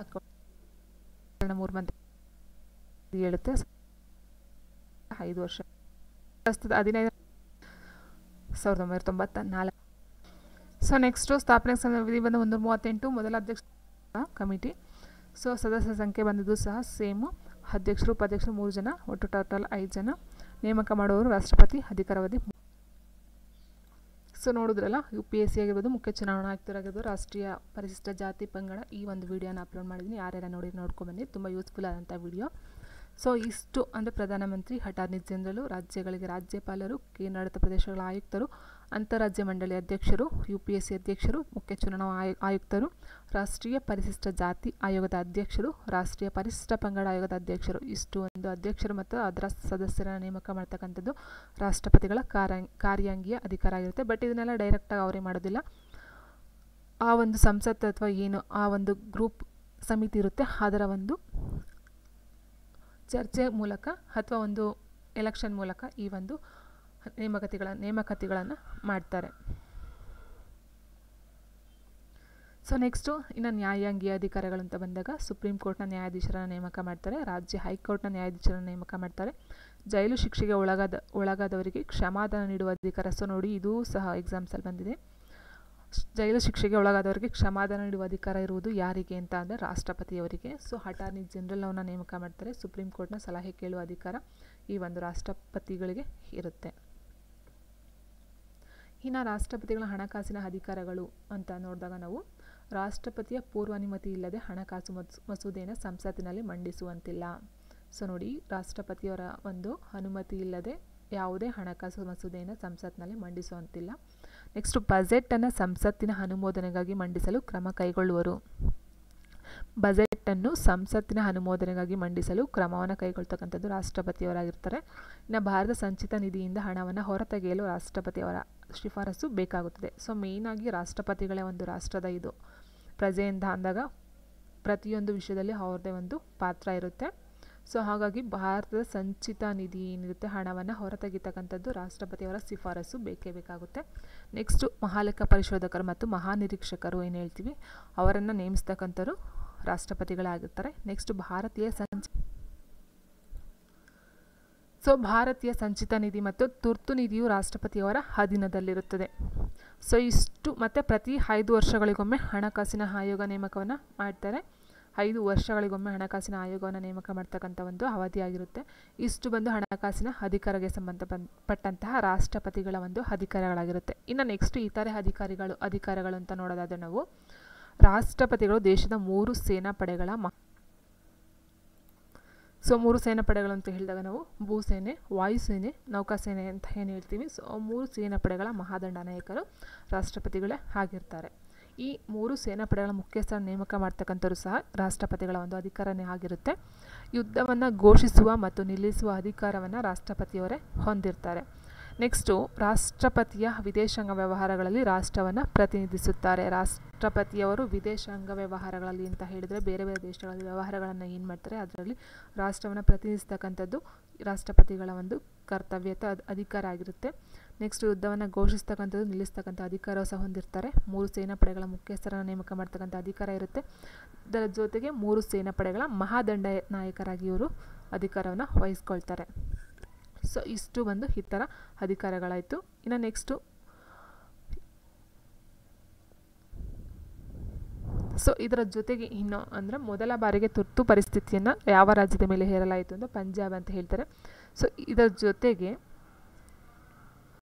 A: ಅಕೌಂಟ್ 3 ಮಂದಿ ಹೇಳುತ್ತೆ. 5 ವರ್ಷ ಪ್ರಸ್ತುತ 15 1994. ಸೊ ನೆಕ್ಸ್ಟು ಸ್ಥಾಪನೆ ವಿಧಿ ಬಂದು 138 ಮೊದಲ ಅಧ್ಯಕ್ಷ ಕಮಿಟಿ. ಸೊ ಸದಸ್ಯರ ಸಂಖ್ಯೆ ಬಂದಿದ್ದು ಸಹ ಸೇಮು, ಅಧ್ಯಕ್ಷರು ಉಪಾಧ್ಯಕ್ಷರು 3 ಜನ, ಒಟ್ಟು ಟೋಟಲ್ 5 ಜನ. ನೇಮಕ ಮಾಡುವವರು ರಾಷ್ಟ್ರಪತಿ, ಅಧಿಕಾರಾವಧಿ. ಸೊ ನೋಡಿದ್ರಲ್ಲ, UPSC ಆಗಿರ್ಬೋದು, ಮುಖ್ಯ ಚುನಾವಣಾ ಆಯುಕ್ತರಾಗಿರ್ಬೋದು, ರಾಷ್ಟ್ರೀಯ ಪರಿಶಿಷ್ಟ ಜಾತಿ ಪಂಗಡ, ಈ ಒಂದು ವಿಡಿಯೋನ ಅಪ್ಲೋಡ್ ಮಾಡಿದ್ದೀನಿ. ಯಾರ್ಯಾರ ನೋಡ್ಕೊಂಡ್ಬನ್ನಿ, ತುಂಬ ಯೂಸ್ಫುಲ್ ಆದಂಥ ವಿಡಿಯೋ. ಸೊ ಇಷ್ಟು ಅಂದರೆ ಪ್ರಧಾನಮಂತ್ರಿ, ಅಟಾರ್ನಿ ಜನರಲು, ರಾಜ್ಯಗಳಿಗೆ ರಾಜ್ಯಪಾಲರು, ಕೇಂದ್ರಾಡಳಿತ ಪ್ರದೇಶಗಳ ಆಯುಕ್ತರು, ಅಂತಾರಾಜ್ಯ ಮಂಡಳಿ ಅಧ್ಯಕ್ಷರು, UPSC ಅಧ್ಯಕ್ಷರು, ಮುಖ್ಯ ಚುನಾವಣಾ ಆಯುಕ್ತರು, ರಾಷ್ಟ್ರೀಯ ಪರಿಶಿಷ್ಟ ಜಾತಿ ಆಯೋಗದ ಅಧ್ಯಕ್ಷರು, ರಾಷ್ಟ್ರೀಯ ಪರಿಶಿಷ್ಟ ಪಂಗಡ ಆಯೋಗದ ಅಧ್ಯಕ್ಷರು, ಇಷ್ಟು ಒಂದು ಅಧ್ಯಕ್ಷರು ಮತ್ತು ಅದರ ಸದಸ್ಯರ ನೇಮಕ ಮಾಡ್ತಕ್ಕಂಥದ್ದು ರಾಷ್ಟ್ರಪತಿಗಳ ಕಾರ್ಯಾಂಗೀಯ ಅಧಿಕಾರ ಆಗಿರುತ್ತೆ. ಬಟ್ ಇದನ್ನೆಲ್ಲ ಡೈರೆಕ್ಟಾಗಿ ಅವರೇ ಮಾಡೋದಿಲ್ಲ. ಆ ಒಂದು ಸಂಸತ್ ಅಥವಾ ಏನು ಆ ಒಂದು ಗ್ರೂಪ್ ಸಮಿತಿ ಇರುತ್ತೆ, ಅದರ ಒಂದು ಚರ್ಚೆ ಮೂಲಕ ಅಥವಾ ಒಂದು ಎಲೆಕ್ಷನ್ ಮೂಲಕ ಈ ಒಂದು ನೇಮಕಾತಿಗಳನ್ನು ಮಾಡ್ತಾರೆ. ಸೊ ನೆಕ್ಸ್ಟು ಇನ್ನು ನ್ಯಾಯಾಂಗೀಯ ಅಧಿಕಾರಗಳು ಅಂತ ಬಂದಾಗ ಸುಪ್ರೀಂ ಕೋರ್ಟ್ನ ನ್ಯಾಯಾಧೀಶರನ್ನು ನೇಮಕ ಮಾಡ್ತಾರೆ, ರಾಜ್ಯ ಹೈಕೋರ್ಟ್ನ ನ್ಯಾಯಾಧೀಶರನ್ನು ನೇಮಕ ಮಾಡ್ತಾರೆ, ಜೈಲು ಶಿಕ್ಷೆಗೆ ಒಳಗಾದವರಿಗೆ ಕ್ಷಮಾದಾನ ನೀಡುವ ಅಧಿಕಾರ. ಸೊ ನೋಡಿ, ಇದೂ ಸಹ ಎಕ್ಸಾಮ್ಸಲ್ಲಿ ಬಂದಿದೆ. ಜೈಲು ಶಿಕ್ಷೆಗೆ ಒಳಗಾದವರಿಗೆ ಕ್ಷಮಾದಾನ ನೀಡುವ ಅಧಿಕಾರ ಇರುವುದು ಯಾರಿಗೆ ಅಂತ ಅಂದರೆ ರಾಷ್ಟ್ರಪತಿಯವರಿಗೆ. ಸೊ ಅಟಾರ್ನಿ ಜನರಲ್ ಅವನ್ನ ನೇಮಕ ಮಾಡ್ತಾರೆ. ಸುಪ್ರೀಂ ಕೋರ್ಟ್ನ ಸಲಹೆ ಕೇಳುವ ಅಧಿಕಾರ ಈ ಒಂದು ರಾಷ್ಟ್ರಪತಿಗಳಿಗೆ ಇರುತ್ತೆ. ಇನ್ನು ರಾಷ್ಟ್ರಪತಿಗಳ ಹಣಕಾಸಿನ ಅಧಿಕಾರಗಳು ಅಂತ ನೋಡಿದಾಗ ನಾವು ರಾಷ್ಟ್ರಪತಿಯ ಪೂರ್ವಾನುಮತಿ ಇಲ್ಲದೆ ಹಣಕಾಸು ಮಸೂದೆಯನ್ನು ಸಂಸತ್ತಿನಲ್ಲಿ ಮಂಡಿಸುವಂತಿಲ್ಲ. ಸೊ ನೋಡಿ, ರಾಷ್ಟ್ರಪತಿಯವರ ಒಂದು ಅನುಮತಿ ಇಲ್ಲದೆ ಯಾವುದೇ ಹಣಕಾಸು ಮಸೂದೆಯನ್ನು ಸಂಸತ್ತಿನಲ್ಲಿ ಮಂಡಿಸುವಂತಿಲ್ಲ. ನೆಕ್ಸ್ಟ್, ಬಜೆಟನ್ನು ಸಂಸತ್ತಿನ ಅನುಮೋದನೆಗಾಗಿ ಮಂಡಿಸಲು ಕ್ರಮ ಕೈಗೊಳ್ಳುವರು. ಬಜೆಟನ್ನು ಸಂಸತ್ತಿನ ಅನುಮೋದನೆಗಾಗಿ ಮಂಡಿಸಲು ಕ್ರಮವನ್ನು ಕೈಗೊಳ್ತಕ್ಕಂಥದ್ದು ರಾಷ್ಟ್ರಪತಿಯವರಾಗಿರ್ತಾರೆ. ಇನ್ನು ಭಾರತ ಸಂಚಿತ ನಿಧಿಯಿಂದ ಹಣವನ್ನು ಹೊರತೆಗೆಯಲು ರಾಷ್ಟ್ರಪತಿಯವರ ಶಿಫಾರಸು ಬೇಕಾಗುತ್ತದೆ. ಸೊ ಮೇಯ್ನಾಗಿ ರಾಷ್ಟ್ರಪತಿಗಳೇ ಒಂದು ರಾಷ್ಟ್ರದ ಇದು ಪ್ರಜೆಯಿಂದ ಅಂದಾಗ ಪ್ರತಿಯೊಂದು ವಿಷಯದಲ್ಲಿ ಅವ್ರದ್ದೇ ಒಂದು ಪಾತ್ರ ಇರುತ್ತೆ. ಸೊ ಹಾಗಾಗಿ ಭಾರತದ ಸಂಚಿತ ನಿಧಿ ಏನಿರುತ್ತೆ ಹಣವನ್ನು ಹೊರತೆಗಿತಕ್ಕಂಥದ್ದು ರಾಷ್ಟ್ರಪತಿಯವರ ಶಿಫಾರಸು ಬೇಕೇ ಬೇಕಾಗುತ್ತೆ. ನೆಕ್ಸ್ಟು ಮಹಾಲೆಕ್ಕ ಪರಿಶೋಧಕರು ಮತ್ತು ಮಹಾನಿರೀಕ್ಷಕರು ಏನು ಹೇಳ್ತೀವಿ ಅವರನ್ನು ನೇಮಿಸ್ತಕ್ಕಂಥವ್ರು ರಾಷ್ಟ್ರಪತಿಗಳಾಗಿರ್ತಾರೆ. ನೆಕ್ಸ್ಟ್ ಭಾರತೀಯ ಸಂಚಿತ ನಿಧಿ ಮತ್ತು ತುರ್ತು ನಿಧಿಯು ರಾಷ್ಟ್ರಪತಿಯವರ ಅಧೀನದಲ್ಲಿರುತ್ತದೆ. ಸೊ ಇಷ್ಟು ಮತ್ತು ಪ್ರತಿ 5 ವರ್ಷಗಳಿಗೊಮ್ಮೆ ಹಣಕಾಸಿನ ಆಯೋಗ ನೇಮಕವನ್ನು ಮಾಡ್ತಾರೆ. 5 ವರ್ಷಗಳಿಗೊಮ್ಮೆ ಹಣಕಾಸಿನ ಆಯೋಗವನ್ನು ನೇಮಕ ಮಾಡ್ತಕ್ಕಂಥ ಒಂದು ಅವಧಿಯಾಗಿರುತ್ತೆ. ಇಷ್ಟು ಬಂದು ಹಣಕಾಸಿನ ಅಧಿಕಾರಕ್ಕೆ ಸಂಬಂಧಪಟ್ಟಂತಹ ರಾಷ್ಟ್ರಪತಿಗಳ ಒಂದು ಅಧಿಕಾರಗಳಾಗಿರುತ್ತೆ. ಇನ್ನು ನೆಕ್ಸ್ಟ್ ಇತರೆ ಅಧಿಕಾರಗಳು ಅಂತ ನೋಡೋದಾದರೆ ನಾವು ರಾಷ್ಟ್ರಪತಿಗಳು ದೇಶದ 3 ಸೇನಾಪಡೆಗಳ 3 ಸೇನಾಪಡೆಗಳು ಅಂತ ಹೇಳಿದಾಗ ನಾವು ಭೂಸೇನೆ, ವಾಯುಸೇನೆ, ನೌಕಾಸೇನೆ ಅಂತ ಏನು ಹೇಳ್ತೀವಿ. ಸೊ 3 ಸೇನಾಪಡೆಗಳ ಮಹಾದಂಡ ನಾಯಕರು ರಾಷ್ಟ್ರಪತಿಗಳೇ ಆಗಿರ್ತಾರೆ. ಈ 3 ಸೇನಾಪಡೆಗಳ ಮುಖ್ಯಸ್ಥರ ನೇಮಕ ಮಾಡ್ತಕ್ಕಂಥವ್ರು ಸಹ ರಾಷ್ಟ್ರಪತಿಗಳ ಒಂದು ಅಧಿಕಾರನೇ ಆಗಿರುತ್ತೆ. ಯುದ್ಧವನ್ನು ಘೋಷಿಸುವ ಮತ್ತು ನಿಲ್ಲಿಸುವ ಅಧಿಕಾರವನ್ನು ರಾಷ್ಟ್ರಪತಿಯವರೇ ಹೊಂದಿರ್ತಾರೆ. ನೆಕ್ಸ್ಟು ರಾಷ್ಟ್ರಪತಿಯ ವಿದೇಶಾಂಗ ವ್ಯವಹಾರಗಳಲ್ಲಿ ರಾಷ್ಟ್ರವನ್ನು ಪ್ರತಿನಿಧಿಸುತ್ತಾರೆ. ರಾಷ್ಟ್ರಪತಿಯವರು ವಿದೇಶಾಂಗ ವ್ಯವಹಾರಗಳಲ್ಲಿ ಅಂತ ಹೇಳಿದರೆ ಬೇರೆ ಬೇರೆ ದೇಶಗಳಲ್ಲಿ ವ್ಯವಹಾರಗಳನ್ನು ಏನು ಮಾಡ್ತಾರೆ, ಅದರಲ್ಲಿ ರಾಷ್ಟ್ರವನ್ನು ಪ್ರತಿನಿಧಿಸ್ತಕ್ಕಂಥದ್ದು ರಾಷ್ಟ್ರಪತಿಗಳ ಒಂದು ಕರ್ತವ್ಯತ ಅಧಿಕಾರ ಆಗಿರುತ್ತೆ. ನೆಕ್ಸ್ಟ್ ಯುದ್ಧವನ್ನು ಘೋಷಿಸ್ತಕ್ಕಂಥದ್ದು, ನಿಲ್ಲಿಸ್ತಕ್ಕಂಥ ಅಧಿಕಾರ ಸಹ ಹೊಂದಿರ್ತಾರೆ. 3 ಸೇನಾಪಡೆಗಳ ಮುಖ್ಯಸ್ಥರನ್ನು ನೇಮಕ ಮಾಡ್ತಕ್ಕಂಥ ಅಧಿಕಾರ ಇರುತ್ತೆ. ಇದರ ಜೊತೆಗೆ 3 ಸೇನಾಪಡೆಗಳ ಮಹಾದಂಡ ನಾಯಕರಾಗಿ ಇವರು ಅಧಿಕಾರವನ್ನು ವಹಿಸ್ಕೊಳ್ತಾರೆ. ಸೊ ಇಷ್ಟು ಬಂದು ಈ ಥರ ಅಧಿಕಾರಗಳಾಯಿತು. ಇನ್ನು ನೆಕ್ಸ್ಟು ಸೊ ಇದರ ಜೊತೆಗೆ ಇನ್ನು ಅಂದರೆ ಮೊದಲ ಬಾರಿಗೆ ತುರ್ತು ಪರಿಸ್ಥಿತಿಯನ್ನು ಯಾವ ರಾಜ್ಯದ ಮೇಲೆ ಹೇರಲಾಯಿತು ಅಂತ ಪಂಜಾಬ್ ಅಂತ ಹೇಳ್ತಾರೆ. ಸೊ ಇದರ ಜೊತೆಗೆ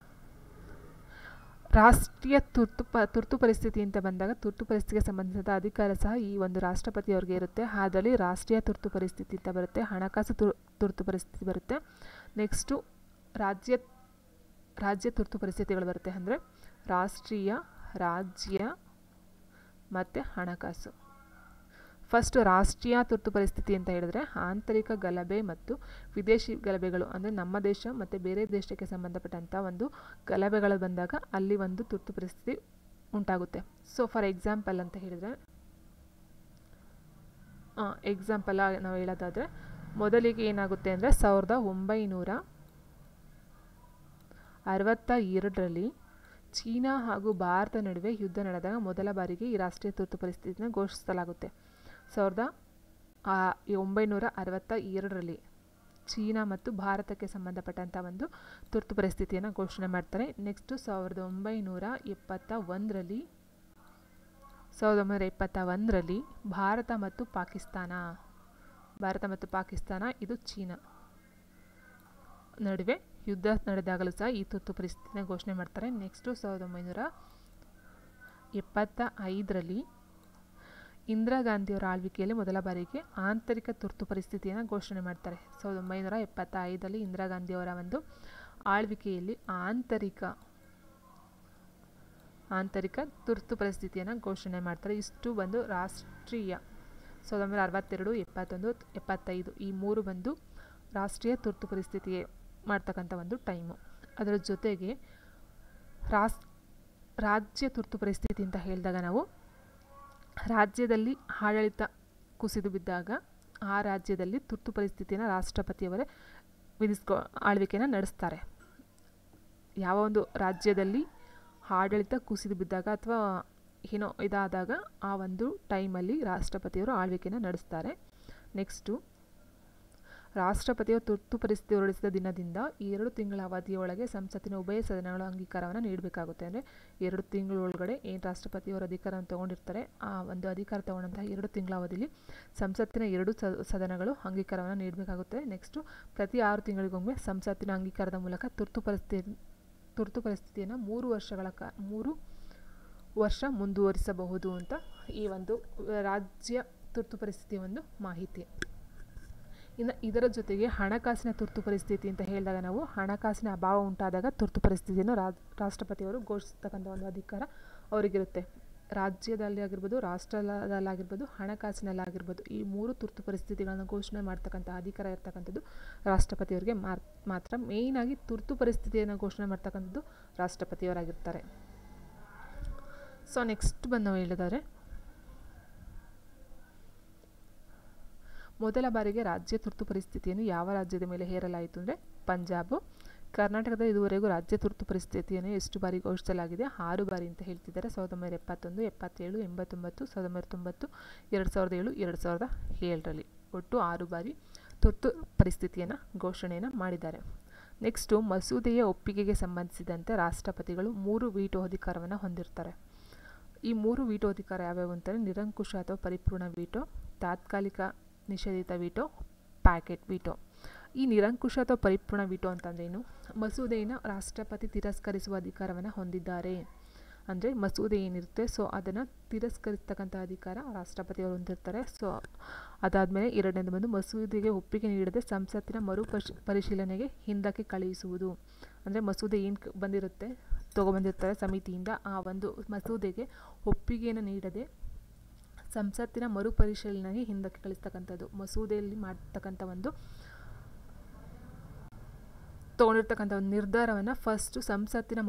A: ರಾಷ್ಟ್ರೀಯ ತುರ್ತು ಪರಿಸ್ಥಿತಿ ಅಂತ ಬಂದಾಗ ತುರ್ತು ಪರಿಸ್ಥಿತಿಗೆ ಸಂಬಂಧಿಸಿದ ಅಧಿಕಾರ ಸಹ ಈ ಒಂದು ರಾಷ್ಟ್ರಪತಿಯವ್ರಿಗೆ ಇರುತ್ತೆ. ಅದರಲ್ಲಿ ರಾಷ್ಟ್ರೀಯ ತುರ್ತು ಪರಿಸ್ಥಿತಿ ಅಂತ ಬರುತ್ತೆ, ಹಣಕಾಸು ತುರ್ತು ಪರಿಸ್ಥಿತಿ ಬರುತ್ತೆ. ನೆಕ್ಸ್ಟು ರಾಜ್ಯ ತುರ್ತು ಪರಿಸ್ಥಿತಿಗಳು ಬರುತ್ತೆ. ಅಂದರೆ ರಾಷ್ಟ್ರೀಯ, ರಾಜ್ಯ ಮತ್ತು ಹಣಕಾಸು. ಫಸ್ಟ್ ರಾಷ್ಟ್ರೀಯ ತುರ್ತು ಪರಿಸ್ಥಿತಿ ಅಂತ ಹೇಳಿದ್ರೆ ಆಂತರಿಕ ಗಲಭೆ ಮತ್ತು ವಿದೇಶಿ ಗಲಭೆಗಳು, ಅಂದರೆ ನಮ್ಮ ದೇಶ ಮತ್ತು ಬೇರೆ ದೇಶಕ್ಕೆ ಸಂಬಂಧಪಟ್ಟಂಥ ಒಂದು ಗಲಭೆಗಳು ಬಂದಾಗ ಅಲ್ಲಿ ಒಂದು ತುರ್ತು ಪರಿಸ್ಥಿತಿ ಉಂಟಾಗುತ್ತೆ. ಸೊ ಫಾರ್ ಎಕ್ಸಾಂಪಲ್ ಅಂತ ಹೇಳಿದರೆ ಎಕ್ಸಾಂಪಲ್ ನಾವು ಹೇಳೋದಾದರೆ ಮೊದಲಿಗೆ ಏನಾಗುತ್ತೆ ಅಂದರೆ 1962ರಲ್ಲಿ ಚೀನಾ ಹಾಗೂ ಭಾರತ ನಡುವೆ ಯುದ್ಧ ನಡೆದಾಗ ಮೊದಲ ಬಾರಿಗೆ ಈ ರಾಷ್ಟ್ರೀಯ ತುರ್ತು ಪರಿಸ್ಥಿತಿಯನ್ನು ಘೋಷಿಸಲಾಗುತ್ತೆ. 1962ರಲ್ಲಿ ಚೀನಾ ಮತ್ತು ಭಾರತಕ್ಕೆ ಸಂಬಂಧಪಟ್ಟಂಥ ಒಂದು ತುರ್ತು ಪರಿಸ್ಥಿತಿಯನ್ನು ಘೋಷಣೆ ಮಾಡ್ತಾರೆ. ನೆಕ್ಸ್ಟು 1971ರಲ್ಲಿ ಭಾರತ ಮತ್ತು ಪಾಕಿಸ್ತಾನ ಇದು ಚೀನಾ ನಡುವೆ ಯುದ್ಧ ನಡೆದಾಗಲೂ ಸಹ ಈ ತುರ್ತು ಪರಿಸ್ಥಿತಿನ ಘೋಷಣೆ ಮಾಡ್ತಾರೆ. ನೆಕ್ಸ್ಟು 1975ರಲ್ಲಿ ಇಂದಿರಾ ಗಾಂಧಿಯವರ ಆಳ್ವಿಕೆಯಲ್ಲಿ ಮೊದಲ ಬಾರಿಗೆ ಆಂತರಿಕ ತುರ್ತು ಪರಿಸ್ಥಿತಿಯನ್ನು ಘೋಷಣೆ ಮಾಡ್ತಾರೆ. 1975ರಲ್ಲಿ ಇಂದಿರಾ ಗಾಂಧಿಯವರ ಒಂದು ಆಳ್ವಿಕೆಯಲ್ಲಿ ಆಂತರಿಕ ತುರ್ತು ಪರಿಸ್ಥಿತಿಯನ್ನು ಘೋಷಣೆ ಮಾಡ್ತಾರೆ. ಇಷ್ಟು ಬಂದು ರಾಷ್ಟ್ರೀಯ 1962, 71, 75 ಈ 3 ಬಂದು ರಾಷ್ಟ್ರೀಯ ತುರ್ತು ಪರಿಸ್ಥಿತಿಗೆ ಮಾಡ್ತಕ್ಕಂಥ ಒಂದು ಟೈಮು. ಅದರ ಜೊತೆಗೆ ರಾಜ್ಯ ತುರ್ತು ಪರಿಸ್ಥಿತಿ ಅಂತ ಹೇಳಿದಾಗ ನಾವು ರಾಜ್ಯದಲ್ಲಿ ಆಡಳಿತ ಕುಸಿದು ಬಿದ್ದಾಗ ಆ ರಾಜ್ಯದಲ್ಲಿ ತುರ್ತು ಪರಿಸ್ಥಿತಿಯನ್ನು ರಾಷ್ಟ್ರಪತಿಯವರೇ ಆಳ್ವಿಕೆಯನ್ನು ನಡೆಸ್ತಾರೆ. ಯಾವ ಒಂದು ರಾಜ್ಯದಲ್ಲಿ ಆಡಳಿತ ಕುಸಿದು ಬಿದ್ದಾಗ ಅಥವಾ ಏನೋ ಇದಾದಾಗ ಆ ಒಂದು ಟೈಮಲ್ಲಿ ರಾಷ್ಟ್ರಪತಿಯವರು ಆಳ್ವಿಕೆಯನ್ನು ನಡೆಸ್ತಾರೆ. ನೆಕ್ಸ್ಟು ರಾಷ್ಟ್ರಪತಿಯು ತುರ್ತು ಪರಿಸ್ಥಿತಿ ಹೊರಡಿಸಿದ ದಿನದಿಂದ 2 ತಿಂಗಳ ಅವಧಿಯೊಳಗೆ ಸಂಸತ್ತಿನ ಉಭಯ ಸದನಗಳ ಅಂಗೀಕಾರವನ್ನು ನೀಡಬೇಕಾಗುತ್ತೆ. ಅಂದರೆ 2 ತಿಂಗಳ ಒಳಗಡೆ ಏನು ರಾಷ್ಟ್ರಪತಿಯವರು ಅಧಿಕಾರವನ್ನು ತೊಗೊಂಡಿರ್ತಾರೆ ಆ ಒಂದು ಅಧಿಕಾರ ತೊಗೊಂಡಂತಹ 2 ತಿಂಗಳ ಅವಧಿಯಲ್ಲಿ ಸಂಸತ್ತಿನ 2 ಸದನಗಳು ಅಂಗೀಕಾರವನ್ನು ನೀಡಬೇಕಾಗುತ್ತೆ. ನೆಕ್ಸ್ಟು ಪ್ರತಿ 6 ತಿಂಗಳಿಗೊಮ್ಮೆ ಸಂಸತ್ತಿನ ಅಂಗೀಕಾರದ ಮೂಲಕ ತುರ್ತು ಪರಿಸ್ಥಿತಿಯನ್ನು 3 ವರ್ಷ ಮುಂದುವರಿಸಬಹುದು ಅಂತ ಈ ಒಂದು ರಾಜ್ಯ ತುರ್ತು ಪರಿಸ್ಥಿತಿ ಒಂದು ಮಾಹಿತಿ. ಇನ್ನು ಇದರ ಜೊತೆಗೆ ಹಣಕಾಸಿನ ತುರ್ತು ಪರಿಸ್ಥಿತಿ ಅಂತ ಹೇಳಿದಾಗ ನಾವು ಹಣಕಾಸಿನ ಅಭಾವ ಉಂಟಾದಾಗ ತುರ್ತು ಪರಿಸ್ಥಿತಿಯನ್ನು ರಾಷ್ಟ್ರಪತಿಯವರು ಘೋಷಿಸ್ತಕ್ಕಂಥ ಒಂದು ಅಧಿಕಾರ ಅವರಿಗಿರುತ್ತೆ. ರಾಜ್ಯದಲ್ಲಿ ಆಗಿರ್ಬೋದು, ರಾಷ್ಟ್ರದಲ್ಲಾಗಿರ್ಬೋದು, ಹಣಕಾಸಿನಲ್ಲಾಗಿರ್ಬೋದು ಈ 3 ತುರ್ತು ಪರಿಸ್ಥಿತಿಗಳನ್ನು ಘೋಷಣೆ ಮಾಡ್ತಕ್ಕಂಥ ಅಧಿಕಾರ ಇರ್ತಕ್ಕಂಥದ್ದು ರಾಷ್ಟ್ರಪತಿಯವರಿಗೆ ಮಾತ್ರ. ಮೇಯ್ನಾಗಿ ತುರ್ತು ಪರಿಸ್ಥಿತಿಯನ್ನು ಘೋಷಣೆ ಮಾಡ್ತಕ್ಕಂಥದ್ದು ರಾಷ್ಟ್ರಪತಿಯವರಾಗಿರ್ತಾರೆ. ಸೊ ನೆಕ್ಸ್ಟ್ ಬಂದು ನಾವು ಹೇಳಿದರೆ ಮೊದಲ ಬಾರಿಗೆ ರಾಜ್ಯ ತುರ್ತು ಪರಿಸ್ಥಿತಿಯನ್ನು ಯಾವ ರಾಜ್ಯದ ಮೇಲೆ ಹೇರಲಾಯಿತು ಅಂದರೆ ಪಂಜಾಬು. ಕರ್ನಾಟಕದ ಇದುವರೆಗೂ ರಾಜ್ಯ ತುರ್ತು ಪರಿಸ್ಥಿತಿಯನ್ನು ಎಷ್ಟು ಬಾರಿ ಘೋಷಿಸಲಾಗಿದೆ? 6 ಬಾರಿ ಅಂತ ಹೇಳ್ತಿದ್ದಾರೆ. 1971, 77, 89, 1990, 2007, 2007ರಲ್ಲಿ ಒಟ್ಟು 6 ಬಾರಿ ತುರ್ತು ಪರಿಸ್ಥಿತಿಯನ್ನು ಘೋಷಣೆಯನ್ನು ಮಾಡಿದ್ದಾರೆ. ನೆಕ್ಸ್ಟು ಮಸೂದೆಯ ಒಪ್ಪಿಗೆಗೆ ಸಂಬಂಧಿಸಿದಂತೆ ರಾಷ್ಟ್ರಪತಿಗಳು 3 ವೀಟೋ ಅಧಿಕಾರವನ್ನು ಹೊಂದಿರ್ತಾರೆ. ಈ 3 ವೀಟೋ ಅಧಿಕಾರ ಯಾವ್ಯಾವು ಅಂತಂದರೆ ನಿರಂಕುಶ ಅಥವಾ ಪರಿಪೂರ್ಣ ವೀಟೋ, ತಾತ್ಕಾಲಿಕ ನಿಷೇಧಿತ ವೀಟೋ, ಪ್ಯಾಕೆಟ್ ವೀಟೋ. ಈ ನಿರಂಕುಶ ಅಥವಾ ಪರಿಪೂರ್ಣ ವೀಟೋ ಅಂತಂದ್ರೇನು? ಮಸೂದೆಯನ್ನು ರಾಷ್ಟ್ರಪತಿ ತಿರಸ್ಕರಿಸುವ ಅಧಿಕಾರವನ್ನು ಹೊಂದಿದ್ದಾರೆ. ಅಂದರೆ ಮಸೂದೆ ಏನಿರುತ್ತೆ ಸೊ ಅದನ್ನು ತಿರಸ್ಕರಿಸ್ತಕ್ಕಂಥ ಅಧಿಕಾರ ರಾಷ್ಟ್ರಪತಿಯವರು ಹೊಂದಿರ್ತಾರೆ. ಸೊ ಅದಾದಮೇಲೆ 2ನೇದು ಬಂದು ಮಸೂದೆಗೆ ಒಪ್ಪಿಗೆ ನೀಡದೆ ಸಂಸತ್ತಿನ ಪರಿಶೀಲನೆಗೆ ಹಿಂದಕ್ಕೆ ಕಳುಹಿಸುವುದು. ಅಂದರೆ ಮಸೂದೆ ಏನು ಬಂದಿರುತ್ತೆ ತೊಗೊಬಂದಿರ್ತಾರೆ ಸಮಿತಿಯಿಂದ. ಆ ಒಂದು ಮಸೂದೆಗೆ ಒಪ್ಪಿಗೆಯನ್ನು ನೀಡದೆ ಸಂಸತ್ತಿನ ಮರುಪರಿಶೀಲನೆಗೆ ಹಿಂದಕ್ಕೆ ಕಳಿಸ್ತಕ್ಕಂಥದ್ದು. ಮಸೂದೆಯಲ್ಲಿ ಮಾಡ್ತಕ್ಕಂಥ ಒಂದು ತೊಗೊಂಡಿರ್ತಕ್ಕಂಥ ಒಂದು ನಿರ್ಧಾರವನ್ನು ಫಸ್ಟು ಸಂಸತ್ತಿನ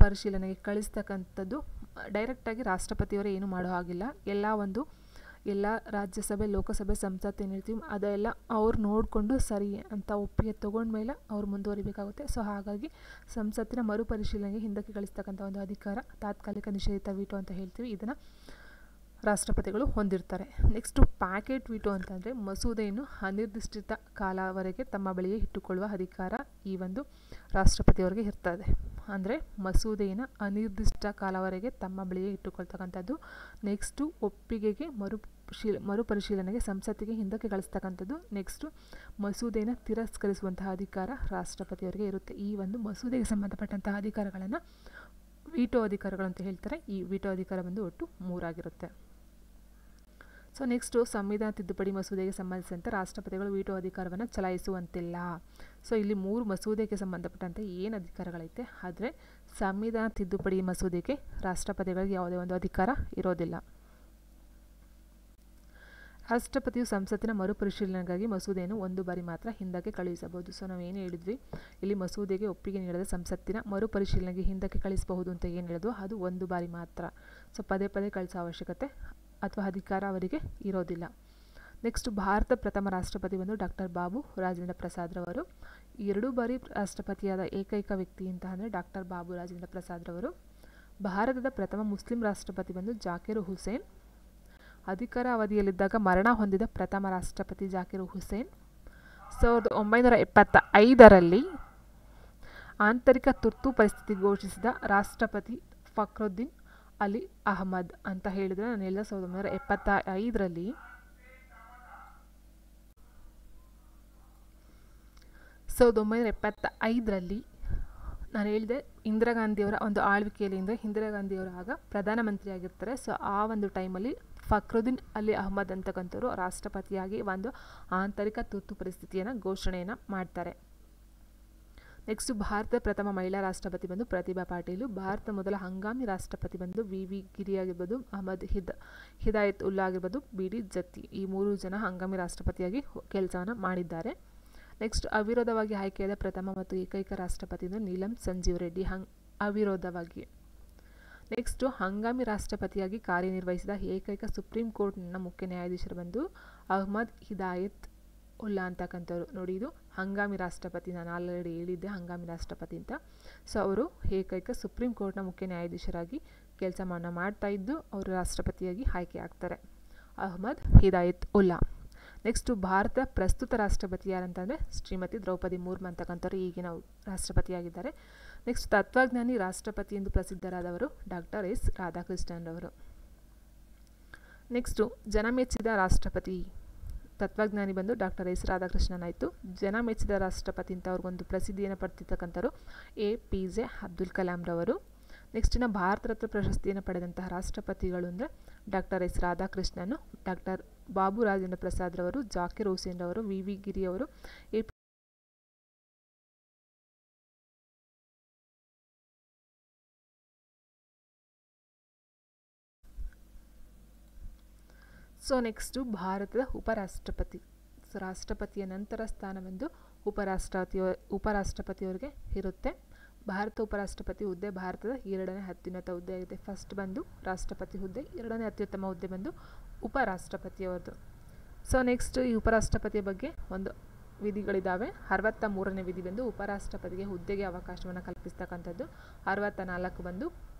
A: ಪರಿಶೀಲನೆಗೆ ಕಳಿಸ್ತಕ್ಕಂಥದ್ದು. ಡೈರೆಕ್ಟಾಗಿ ರಾಷ್ಟ್ರಪತಿಯವರೇ ಏನು ಮಾಡೋ ಹಾಗಿಲ್ಲ. ಎಲ್ಲ ರಾಜ್ಯಸಭೆ, ಲೋಕಸಭೆ, ಸಂಸತ್ತು ಏನು ಹೇಳ್ತೀವಿ ಅದೆಲ್ಲ ಅವ್ರು ನೋಡಿಕೊಂಡು ಸರಿ ಅಂತ ಒಪ್ಪಿಗೆ ತೊಗೊಂಡ್ಮೇಲೆ ಅವ್ರು ಮುಂದುವರಿಬೇಕಾಗುತ್ತೆ. ಸೊ ಹಾಗಾಗಿ ಸಂಸತ್ತಿನ ಮರುಪರಿಶೀಲನೆಗೆ ಹಿಂದಕ್ಕೆ ಕಳಿಸ್ತಕ್ಕಂಥ ಒಂದು ಅಧಿಕಾರ ತಾತ್ಕಾಲಿಕ ನಿಷೇಧಿತ ವೀಟೋ ಅಂತ ಹೇಳ್ತೀವಿ. ಇದನ್ನು ರಾಷ್ಟ್ರಪತಿಗಳು ಹೊಂದಿರ್ತಾರೆ. ನೆಕ್ಸ್ಟು ಪ್ಯಾಕೆಟ್ ವೀಟೋ ಅಂತಂದರೆ ಮಸೂದೆಯನ್ನು ಅನಿರ್ದಿಷ್ಟ ಕಾಲವರೆಗೆ ತಮ್ಮ ಬಳಿಯೇ ಇಟ್ಟುಕೊಳ್ಳುವ ಅಧಿಕಾರ ಈ ಒಂದು ರಾಷ್ಟ್ರಪತಿಯವರಿಗೆ ಇರ್ತದೆ. ಅಂದರೆ ಮಸೂದೆಯನ್ನು ಅನಿರ್ದಿಷ್ಟ ಕಾಲವರೆಗೆ ತಮ್ಮ ಬಳಿಯೇ ಇಟ್ಟುಕೊಳ್ತಕ್ಕಂಥದ್ದು. ನೆಕ್ಸ್ಟು ಒಪ್ಪಿಗೆಗೆ ಮರುಪರಿಶೀಲನೆಗೆ ಸಂಸತ್ತಿಗೆ ಹಿಂದಕ್ಕೆ ಕಳಿಸ್ತಕ್ಕಂಥದ್ದು. ನೆಕ್ಸ್ಟು ಮಸೂದೆಯನ್ನು ತಿರಸ್ಕರಿಸುವಂತಹ ಅಧಿಕಾರ ರಾಷ್ಟ್ರಪತಿಯವರಿಗೆ ಇರುತ್ತೆ. ಈ ಒಂದು ಮಸೂದೆಗೆ ಸಂಬಂಧಪಟ್ಟಂತಹ ಅಧಿಕಾರಗಳನ್ನು ವೀಟೋ ಅಧಿಕಾರಗಳು ಅಂತ ಹೇಳ್ತಾರೆ. ಈ ವೀಟೋ ಅಧಿಕಾರ ಬಂದು ಒಟ್ಟು 3 ಆಗಿರುತ್ತೆ. ಸೊ ನೆಕ್ಸ್ಟು ಸಂವಿಧಾನ ತಿದ್ದುಪಡಿ ಮಸೂದೆಗೆ ಸಂಬಂಧಿಸಿದಂತೆ ರಾಷ್ಟ್ರಪತಿಗಳು ವೀಟೋ ಅಧಿಕಾರವನ್ನು ಚಲಾಯಿಸುವಂತಿಲ್ಲ. ಸೊ ಇಲ್ಲಿ 3 ಮಸೂದೆಗೆ ಸಂಬಂಧಪಟ್ಟಂತೆ ಏನು ಅಧಿಕಾರಗಳೈತೆ, ಆದರೆ ಸಂವಿಧಾನ ತಿದ್ದುಪಡಿ ಮಸೂದೆಗೆ ರಾಷ್ಟ್ರಪತಿಗಳಿಗೆ ಯಾವುದೇ ಒಂದು ಅಧಿಕಾರ ಇರೋದಿಲ್ಲ. ರಾಷ್ಟ್ರಪತಿಯು ಸಂಸತ್ತಿನ ಮರುಪರಿಶೀಲನೆಗಾಗಿ ಮಸೂದೆಯನ್ನು 1 ಬಾರಿ ಮಾತ್ರ ಹಿಂದಕ್ಕೆ ಕಳುಹಿಸಬಹುದು. ಸೊ ನಾವೇನು ಹೇಳಿದ್ವಿ, ಇಲ್ಲಿ ಮಸೂದೆಗೆ ಒಪ್ಪಿಗೆ ನೀಡದೆ ಸಂಸತ್ತಿನ ಮರುಪರಿಶೀಲನೆಗೆ ಹಿಂದಕ್ಕೆ ಕಳಿಸಬಹುದು ಅಂತ ಏನು ಹೇಳಿದ್ವು, ಅದು 1 ಬಾರಿ ಮಾತ್ರ. ಸೊ ಪದೇ ಪದೇ ಕಳಿಸೋ ಅವಶ್ಯಕತೆ ಅಥವಾ ಅಧಿಕಾರ ಅವರಿಗೆ ಇರೋದಿಲ್ಲ. ನೆಕ್ಸ್ಟ್ ಭಾರತ ಪ್ರಥಮ ರಾಷ್ಟ್ರಪತಿ ಬಂದು ಡಾಕ್ಟರ್ ಬಾಬು ರಾಜೇಂದ್ರ ಪ್ರಸಾದ್ ರವರು. 2 ಬಾರಿ ರಾಷ್ಟ್ರಪತಿಯಾದ ಏಕೈಕ ವ್ಯಕ್ತಿ ಅಂತ ಅಂದರೆ ಡಾಕ್ಟರ್ ಬಾಬು ರಾಜೇಂದ್ರ ಪ್ರಸಾದ್ ರವರು. ಭಾರತದ ಪ್ರಥಮ ಮುಸ್ಲಿಂ ರಾಷ್ಟ್ರಪತಿ ಬಂದು ಜಾಕಿರ್ ಹುಸೇನ್. ಅಧಿಕಾರ ಅವಧಿಯಲ್ಲಿದ್ದಾಗ ಮರಣ ಹೊಂದಿದ ಪ್ರಥಮ ರಾಷ್ಟ್ರಪತಿ ಜಾಕಿರ್ ಹುಸೇನ್. 1975ರಲ್ಲಿ ಆಂತರಿಕ ತುರ್ತು ಪರಿಸ್ಥಿತಿ ಘೋಷಿಸಿದ ರಾಷ್ಟ್ರಪತಿ ಫಕ್ರುದ್ದೀನ್ ಅಲಿ ಅಹಮದ್ ಅಂತ ಹೇಳಿದರೆ ನಾನು ಹೇಳಿದ 1975ರಲ್ಲಿ ನಾನು ಹೇಳಿದೆ ಇಂದಿರಾ ಗಾಂಧಿಯವರ ಒಂದು ಆಳ್ವಿಕೆಯಲ್ಲಿ ಅಂದರೆ ಇಂದಿರಾ ಗಾಂಧಿಯವರು ಆಗ ಪ್ರಧಾನಮಂತ್ರಿ ಆಗಿರ್ತಾರೆ. ಸೊ ಆ ಒಂದು ಟೈಮಲ್ಲಿ ಫಕ್ರುದ್ದೀನ್ ಅಲಿ ಅಹಮದ್ ಅಂತಕ್ಕಂಥವ್ರು ರಾಷ್ಟ್ರಪತಿಯಾಗಿ ಒಂದು ಆಂತರಿಕ ತುರ್ತು ಪರಿಸ್ಥಿತಿಯನ್ನು ಘೋಷಣೆಯನ್ನು ಮಾಡ್ತಾರೆ. ನೆಕ್ಸ್ಟ್ ಭಾರತದ ಪ್ರಥಮ ಮಹಿಳಾ ರಾಷ್ಟ್ರಪತಿ ಬಂದು ಪ್ರತಿಭಾ ಪಾಟೀಲು. ಭಾರತ ಮೊದಲ ಹಂಗಾಮಿ ರಾಷ್ಟ್ರಪತಿ ಬಂದು ವಿ ಗಿರಿ ಆಗಿರ್ಬೋದು, ಅಹಮದ್ ಹಿದಾಯತ್ ಉಲ್ಲಾ ಆಗಿರ್ಬೋದು, BD ಜತ್ತಿ. ಈ 3 ಜನ ಹಂಗಾಮಿ ರಾಷ್ಟ್ರಪತಿಯಾಗಿ ಕೆಲಸವನ್ನು ಮಾಡಿದ್ದಾರೆ. ನೆಕ್ಸ್ಟ್ ಅವಿರೋಧವಾಗಿ ಆಯ್ಕೆಯಾದ ಪ್ರಥಮ ಮತ್ತು ಏಕೈಕ ರಾಷ್ಟ್ರಪತಿ ನೀಲಂ ಸಂಜೀವ್ ರೆಡ್ಡಿ ಅವಿರೋಧವಾಗಿ. ನೆಕ್ಸ್ಟು ಹಂಗಾಮಿ ರಾಷ್ಟ್ರಪತಿಯಾಗಿ ಕಾರ್ಯನಿರ್ವಹಿಸಿದ ಏಕೈಕ ಸುಪ್ರೀಂ ಕೋರ್ಟ್ನ ಮುಖ್ಯ ನ್ಯಾಯಾಧೀಶರು ಬಂದು ಅಹಮದ್ ಹಿದಾಯತ್ ಉಲ್ಲಾ ಅಂತಕ್ಕಂಥವ್ರು. ನೋಡಿ, ಇದು ಹಂಗಾಮಿ ರಾಷ್ಟ್ರಪತಿ, ನಾನು ಆಲ್ರೆಡಿ ಹೇಳಿದ್ದೆ ಹಂಗಾಮಿ ರಾಷ್ಟ್ರಪತಿ ಅಂತ. ಸೊ ಅವರು ಏಕೈಕ ಸುಪ್ರೀಂ ಕೋರ್ಟ್ನ ಮುಖ್ಯ ನ್ಯಾಯಾಧೀಶರಾಗಿ ಕೆಲಸವನ್ನು ಮಾಡ್ತಾ ಇದ್ದು ಅವರು ರಾಷ್ಟ್ರಪತಿಯಾಗಿ ಆಯ್ಕೆ ಆಗ್ತಾರೆ, ಅಹಮದ್ ಹಿದಾಯತ್ ಉಲ್ಲಾ. ನೆಕ್ಸ್ಟು ಭಾರತ ಪ್ರಸ್ತುತ ರಾಷ್ಟ್ರಪತಿ ಯಾರಂತಂದರೆ ಶ್ರೀಮತಿ ದ್ರೌಪದಿ ಮುರ್ಮು ಅಂತಕ್ಕಂಥವ್ರು ಈಗಿನ ರಾಷ್ಟ್ರಪತಿಯಾಗಿದ್ದಾರೆ. ನೆಕ್ಸ್ಟ್ ತತ್ವಜ್ಞಾನಿ ರಾಷ್ಟ್ರಪತಿ ಎಂದು ಪ್ರಸಿದ್ಧರಾದವರು ಡಾಕ್ಟರ್ ಎಸ್ ರಾಧಾಕೃಷ್ಣನ್ ಅವರು. ನೆಕ್ಸ್ಟು ಜನಮೆಚ್ಚಿದ ರಾಷ್ಟ್ರಪತಿ ತತ್ವಜ್ಞಾನಿ ಬಂದು ಡಾಕ್ಟರ್ ಎಸ್ ರಾಧಾಕೃಷ್ಣನ್ ಆಯಿತು. ಜನಮೆಚ್ಚಿದ ರಾಷ್ಟ್ರಪತಿ ಅಂತ ಅವ್ರಿಗೊಂದು ಪ್ರಸಿದ್ಧಿಯನ್ನು ಪಡೆದಿರ್ತಕ್ಕಂಥವ್ರು APJ ಅಬ್ದುಲ್ ಕಲಾಂ ರವರು. ನೆಕ್ಸ್ಟಿನ ಭಾರತ ರತ್ನ ಪ್ರಶಸ್ತಿಯನ್ನು ಪಡೆದಂತಹ ರಾಷ್ಟ್ರಪತಿಗಳು ಅಂದರೆ doctor S Radhakrishnan, doctor Babu Rajendra Prasad ರವರು, ಜಾಕಿರ್ ಹುಸೇನ್ ರವರು, ವಿ ಗಿರಿ ಅವರು, ಸೊ ನೆಕ್ಸ್ಟು ಭಾರತದ ಉಪರಾಷ್ಟ್ರಪತಿ. ಸೊ ರಾಷ್ಟ್ರಪತಿಯ ನಂತರ ಸ್ಥಾನವೆಂದು ಉಪರಾಷ್ಟ್ರಪತಿಯವರಿಗೆ ಇರುತ್ತೆ. ಭಾರತ ಉಪರಾಷ್ಟ್ರಪತಿ ಹುದ್ದೆ ಭಾರತದ 2ನೇ ಅತ್ಯುನ್ನತ ಹುದ್ದೆ ಆಗಿದೆ. ಫಸ್ಟ್ ಬಂದು ರಾಷ್ಟ್ರಪತಿ ಹುದ್ದೆ, 2ನೇ ಅತ್ಯುತ್ತಮ ಹುದ್ದೆ ಬಂದು ಉಪರಾಷ್ಟ್ರಪತಿಯವರದು. ಸೊ ನೆಕ್ಸ್ಟ್ ಈ ಉಪರಾಷ್ಟ್ರಪತಿಯ ಬಗ್ಗೆ ಒಂದು ವಿಧಿಗಳಿದ್ದಾವೆ. 63ನೇ ವಿಧಿ ಬಂದು ಉಪರಾಷ್ಟ್ರಪತಿಗೆ ಹುದ್ದೆಗೆ ಅವಕಾಶವನ್ನು ಕಲ್ಪಿಸ್ತಕ್ಕಂಥದ್ದು. 64 ಬಂದು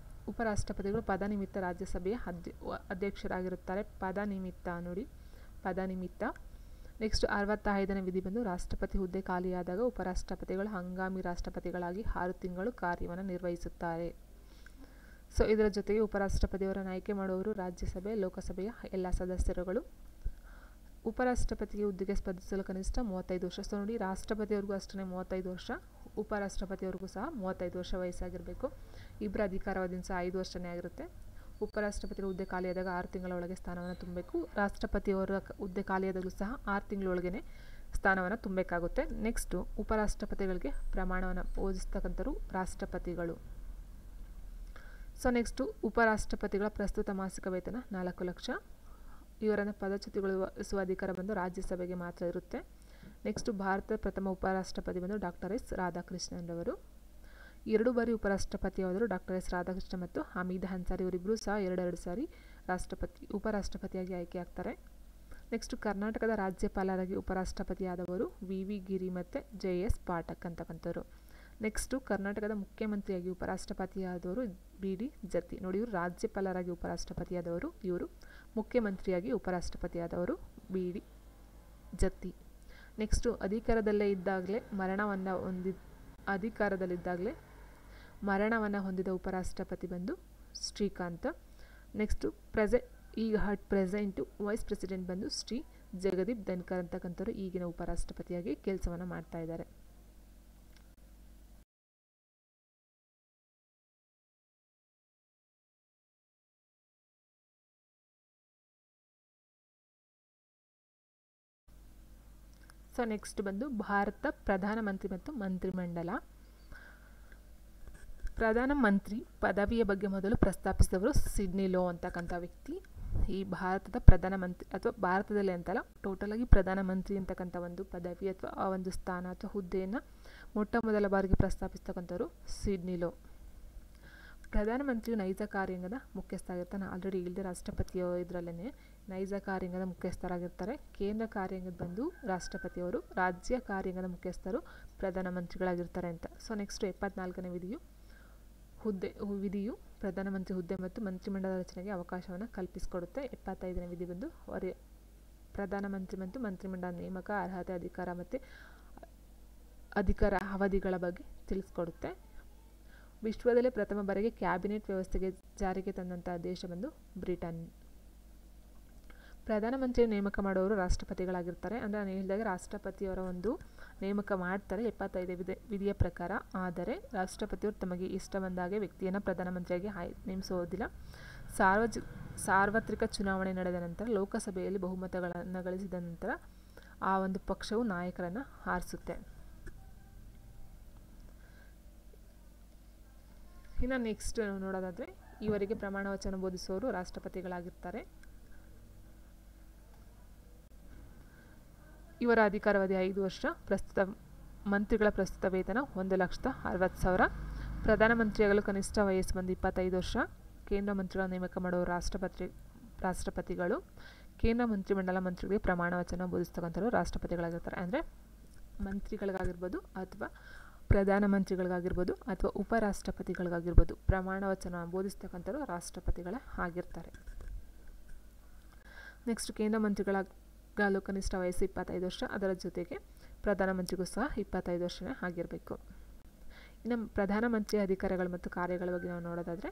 A: ಉಪರಾಷ್ಟ್ರಪತಿಗಳು ಪದನಿಮಿತ್ತ ರಾಜ್ಯಸಭೆಯ ಅಧ್ಯಕ್ಷರಾಗಿರುತ್ತಾರೆ. ಪದನಿಮಿತ್ತ ನೋಡಿ, ಪದನಿಮಿತ್ತ. ನೆಕ್ಸ್ಟ್ 65ನೇ ವಿಧಿ ಬಂದು ರಾಷ್ಟ್ರಪತಿ ಹುದ್ದೆ ಖಾಲಿಯಾದಾಗ ಉಪರಾಷ್ಟ್ರಪತಿಗಳು ಹಂಗಾಮಿ ರಾಷ್ಟ್ರಪತಿಗಳಾಗಿ 6 ತಿಂಗಳು ಕಾರ್ಯವನ್ನು ನಿರ್ವಹಿಸುತ್ತಾರೆ. ಸೊ ಇದರ ಜೊತೆಗೆ ಉಪರಾಷ್ಟ್ರಪತಿಯವರನ್ನು ಆಯ್ಕೆ ಮಾಡುವವರು ರಾಜ್ಯಸಭೆ, ಲೋಕಸಭೆಯ ಎಲ್ಲ ಸದಸ್ಯರುಗಳು. ಉಪರಾಷ್ಟ್ರಪತಿಗೆ ಹುದ್ದೆಗೆ ಸ್ಪರ್ಧಿಸಲು ಕನಿಷ್ಠ 35 ವರ್ಷ. ಸೊ ನೋಡಿ, ರಾಷ್ಟ್ರಪತಿಯವ್ರಿಗೂ ಅಷ್ಟೇ 35 ವರ್ಷ, ಉಪರಾಷ್ಟ್ರಪತಿಯವ್ರಿಗೂ ಸಹ 35 ವರ್ಷ ವಯಸ್ಸಾಗಿರಬೇಕು. ಇಬ್ಬರ ಅಧಿಕಾರಾವಧಿಯೂ ಸಹ 5 ವರ್ಷನೇ ಆಗಿರುತ್ತೆ. ಉಪರಾಷ್ಟ್ರಪತಿಯ ಹುದ್ದೆ ಖಾಲಿಯಾದಾಗ 6 ತಿಂಗಳ ಒಳಗೆ ಸ್ಥಾನವನ್ನು ತುಂಬಬೇಕು. ರಾಷ್ಟ್ರಪತಿಯವರ ಹುದ್ದೆ ಖಾಲಿಯಾದಾಗಲೂ ಸಹ 6 ತಿಂಗಳೊಳಗೆ ಸ್ಥಾನವನ್ನು ತುಂಬಬೇಕಾಗುತ್ತೆ. ನೆಕ್ಸ್ಟು ಉಪರಾಷ್ಟ್ರಪತಿಗಳಿಗೆ ಪ್ರಮಾಣವನ್ನು ಓದಿಸ್ತಕ್ಕಂಥವ್ರು ರಾಷ್ಟ್ರಪತಿಗಳು. ಸೊ ನೆಕ್ಸ್ಟು ಉಪರಾಷ್ಟ್ರಪತಿಗಳ ಪ್ರಸ್ತುತ ಮಾಸಿಕ ವೇತನ 4 ಲಕ್ಷ. ಇವರನ್ನು ಪದಚ್ಯುತಿಗೊಳಿಸುವ ಅಧಿಕಾರ ಬಂದು ರಾಜ್ಯಸಭೆಗೆ ಮಾತ್ರ ಇರುತ್ತೆ. ನೆಕ್ಸ್ಟು ಭಾರತದ ಪ್ರಥಮ ಉಪರಾಷ್ಟ್ರಪತಿ ಬಂದು ಡಾಕ್ಟರ್ ಎಸ್ ರಾಧಾಕೃಷ್ಣನ್ ರವರು. 2 ಬಾರಿ ಉಪರಾಷ್ಟ್ರಪತಿಯಾದರು ಡಾಕ್ಟರ್ ಎಸ್ ರಾಧಾಕೃಷ್ಣ ಮತ್ತು ಹಮೀದ್ ಅನ್ಸಾರಿ. ಇವರಿಬ್ಬರು ಸಹ 2 ಸಾರಿ ಉಪರಾಷ್ಟ್ರಪತಿಯಾಗಿ ಆಯ್ಕೆಯಾಗ್ತಾರೆ. ನೆಕ್ಸ್ಟು ಕರ್ನಾಟಕದ ರಾಜ್ಯಪಾಲರಾಗಿ ಉಪರಾಷ್ಟ್ರಪತಿಯಾದವರು ವಿ ಗಿರಿ ಮತ್ತು JS ಪಾಠಕ್ ಅಂತಕ್ಕಂಥವ್ರು. ನೆಕ್ಸ್ಟು ಕರ್ನಾಟಕದ ಮುಖ್ಯಮಂತ್ರಿಯಾಗಿ ಉಪರಾಷ್ಟ್ರಪತಿಯಾದವರು BD ಜತ್ತಿ. ನೋಡಿ, ಇವರು ರಾಜ್ಯಪಾಲರಾಗಿ ಉಪರಾಷ್ಟ್ರಪತಿಯಾದವರು, ಇವರು ಮುಖ್ಯಮಂತ್ರಿಯಾಗಿ ಉಪರಾಷ್ಟ್ರಪತಿಯಾದವರು BD ಜತ್ತಿ. ನೆಕ್ಸ್ಟು ಅಧಿಕಾರದಲ್ಲೇ ಇದ್ದಾಗಲೇ ಮರಣವನ್ನು ಹೊಂದಿದ ಉಪರಾಷ್ಟ್ರಪತಿ ಬಂದು Srikanth. Next present vice president ಬಂದು ಶ್ರೀ ಜಗದೀಪ್ ಧನ್ಕರ್ ಅಂತಕ್ಕಂಥವ್ರು ಈಗಿನ ಉಪರಾಷ್ಟ್ರಪತಿಯಾಗಿ ಕೆಲಸವನ್ನು ಮಾಡ್ತಾ ಇದ್ದಾರೆ. ಸೊ ನೆಕ್ಸ್ಟ್ ಬಂದು ಭಾರತ ಪ್ರಧಾನಮಂತ್ರಿ ಮತ್ತು ಮಂತ್ರಿಮಂಡಲ. ಪ್ರಧಾನಮಂತ್ರಿ ಪದವಿಯ ಬಗ್ಗೆ ಮೊದಲು ಪ್ರಸ್ತಾಪಿಸಿದವರು ಸಿಡ್ನಿ ಲೋ ಅಂತಕ್ಕಂಥ ವ್ಯಕ್ತಿ. ಈ ಭಾರತದ ಪ್ರಧಾನಮಂತ್ರಿ ಅಥವಾ ಭಾರತದಲ್ಲಿ ಅಂತಲ್ಲ, ಟೋಟಲಾಗಿ ಪ್ರಧಾನಮಂತ್ರಿ ಅಂತಕ್ಕಂಥ ಒಂದು ಪದವಿ ಅಥವಾ ಆ ಒಂದು ಸ್ಥಾನ ಅಥವಾ ಹುದ್ದೆಯನ್ನು ಮೊಟ್ಟ ಮೊದಲ ಬಾರಿಗೆ ಪ್ರಸ್ತಾಪಿಸ್ತಕ್ಕಂಥವ್ರು ಸಿಡ್ನಿ ಲೋ. ಪ್ರಧಾನಮಂತ್ರಿಯು ನೈಜ ಕಾರ್ಯಾಂಗದ ಮುಖ್ಯಸ್ಥ ಆಗಿರ್ತಾನೆ. ಆಲ್ರೆಡಿ ಹೇಳಿದೆ, ರಾಷ್ಟ್ರಪತಿಯ ಇದರಲ್ಲೇ ನೈಜ ಕಾರ್ಯಾಂಗದ ಮುಖ್ಯಸ್ಥರಾಗಿರ್ತಾರೆ. ಕೇಂದ್ರ ಕಾರ್ಯಾಂಗದ ಬಂದು ರಾಷ್ಟ್ರಪತಿಯವರು, ರಾಜ್ಯ ಕಾರ್ಯಾಂಗದ ಮುಖ್ಯಸ್ಥರು ಪ್ರಧಾನಮಂತ್ರಿಗಳಾಗಿರ್ತಾರೆ ಅಂತ. ಸೊ ನೆಕ್ಸ್ಟ್ 74ನೇ ವಿಧಿಯು ಪ್ರಧಾನಮಂತ್ರಿ ಹುದ್ದೆ ಮತ್ತು ಮಂತ್ರಿಮಂಡಲ ರಚನೆಗೆ ಅವಕಾಶವನ್ನು ಕಲ್ಪಿಸಿಕೊಡುತ್ತೆ. 75ನೇ ವಿಧಿ ಬಂದು ಪ್ರಧಾನಮಂತ್ರಿ ಮತ್ತು ಮಂತ್ರಿಮಂಡಲ ನೇಮಕ, ಅರ್ಹತೆ, ಅಧಿಕಾರ ಮತ್ತು ಅಧಿಕಾರ ಅವಧಿಗಳ ಬಗ್ಗೆ ತಿಳಿಸ್ಕೊಡುತ್ತೆ. ವಿಶ್ವದಲ್ಲೇ ಪ್ರಥಮ ಬಾರಿಗೆ ಕ್ಯಾಬಿನೆಟ್ ವ್ಯವಸ್ಥೆಗೆ ಜಾರಿಗೆ ತಂದಂಥ ದೇಶ ಬಂದು ಬ್ರಿಟನ್. ಪ್ರಧಾನಮಂತ್ರಿಯ ನೇಮಕ ಮಾಡುವವರು ರಾಷ್ಟ್ರಪತಿಗಳಾಗಿರ್ತಾರೆ. ಅಂದರೆ ನಾನು ಹೇಳಿದಾಗ ರಾಷ್ಟ್ರಪತಿಯವರ ಒಂದು ನೇಮಕ ಮಾಡ್ತಾರೆ 75 ವಿಧಿಯ ಪ್ರಕಾರ. ಆದರೆ ರಾಷ್ಟ್ರಪತಿಯವರು ತಮಗೆ ಇಷ್ಟ ಬಂದಾಗೆ ವ್ಯಕ್ತಿಯನ್ನು ಪ್ರಧಾನಮಂತ್ರಿಯಾಗಿ ನೇಮಿಸುವುದಿಲ್ಲ. ಸಾರ್ವತ್ರಿಕ ಚುನಾವಣೆ ನಡೆದ ನಂತರ ಲೋಕಸಭೆಯಲ್ಲಿ ಬಹುಮತಗಳನ್ನು ಗಳಿಸಿದ ನಂತರ ಆ ಒಂದು ಪಕ್ಷವು ನಾಯಕರನ್ನು ಆರಿಸುತ್ತೆ. ಇನ್ನು ನೆಕ್ಸ್ಟ್ ನೋಡೋದಾದರೆ, ಇವರಿಗೆ ಪ್ರಮಾಣ ವಚನ ಬೋಧಿಸುವವರು ರಾಷ್ಟ್ರಪತಿಗಳಾಗಿರ್ತಾರೆ. ಇವರ ಅಧಿಕಾರಾವಧಿ 5 ವರ್ಷ. ಮಂತ್ರಿಗಳ ಪ್ರಸ್ತುತ ವೇತನ 1,60,000. ಪ್ರಧಾನಮಂತ್ರಿಯಾಗಲು ಕನಿಷ್ಠ ವಯಸ್ಸು ಬಂದು 25 ವರ್ಷ. ಕೇಂದ್ರ ಮಂತ್ರಿಗಳ ನೇಮಕ ಮಾಡುವ ರಾಷ್ಟ್ರಪತಿಗಳು. ಕೇಂದ್ರ ಮಂತ್ರಿಮಂಡಲ ಮಂತ್ರಿಗಳಿಗೆ ಪ್ರಮಾಣ ವಚನ ಬೋಧಿಸ್ತಕ್ಕಂಥವ್ರು ರಾಷ್ಟ್ರಪತಿಗಳಾಗಿರ್ತಾರೆ. ಅಂದರೆ ಮಂತ್ರಿಗಳಿಗಾಗಿರ್ಬೋದು ಅಥವಾ ಪ್ರಧಾನಮಂತ್ರಿಗಳಿಗಾಗಿರ್ಬೋದು ಅಥವಾ ಉಪರಾಷ್ಟ್ರಪತಿಗಳಿಗಾಗಿರ್ಬೋದು ಪ್ರಮಾಣ ವಚನ ಬೋಧಿಸ್ತಕ್ಕಂಥವ್ರು ರಾಷ್ಟ್ರಪತಿಗಳೇ ಆಗಿರ್ತಾರೆ. ನೆಕ್ಸ್ಟ್ ಕೇಂದ್ರ ಮಂತ್ರಿಗಳಾಗಲು ಕನಿಷ್ಠ ವಯಸ್ಸು 25 ವರ್ಷ. ಅದರ ಜೊತೆಗೆ ಪ್ರಧಾನಮಂತ್ರಿಗೂ ಸಹ 25 ವರ್ಷನೇ ಆಗಿರಬೇಕು. ಇನ್ನು ಪ್ರಧಾನಮಂತ್ರಿ ಅಧಿಕಾರಗಳು ಮತ್ತು ಕಾರ್ಯಗಳ ಬಗ್ಗೆ ನಾವು ನೋಡೋದಾದರೆ,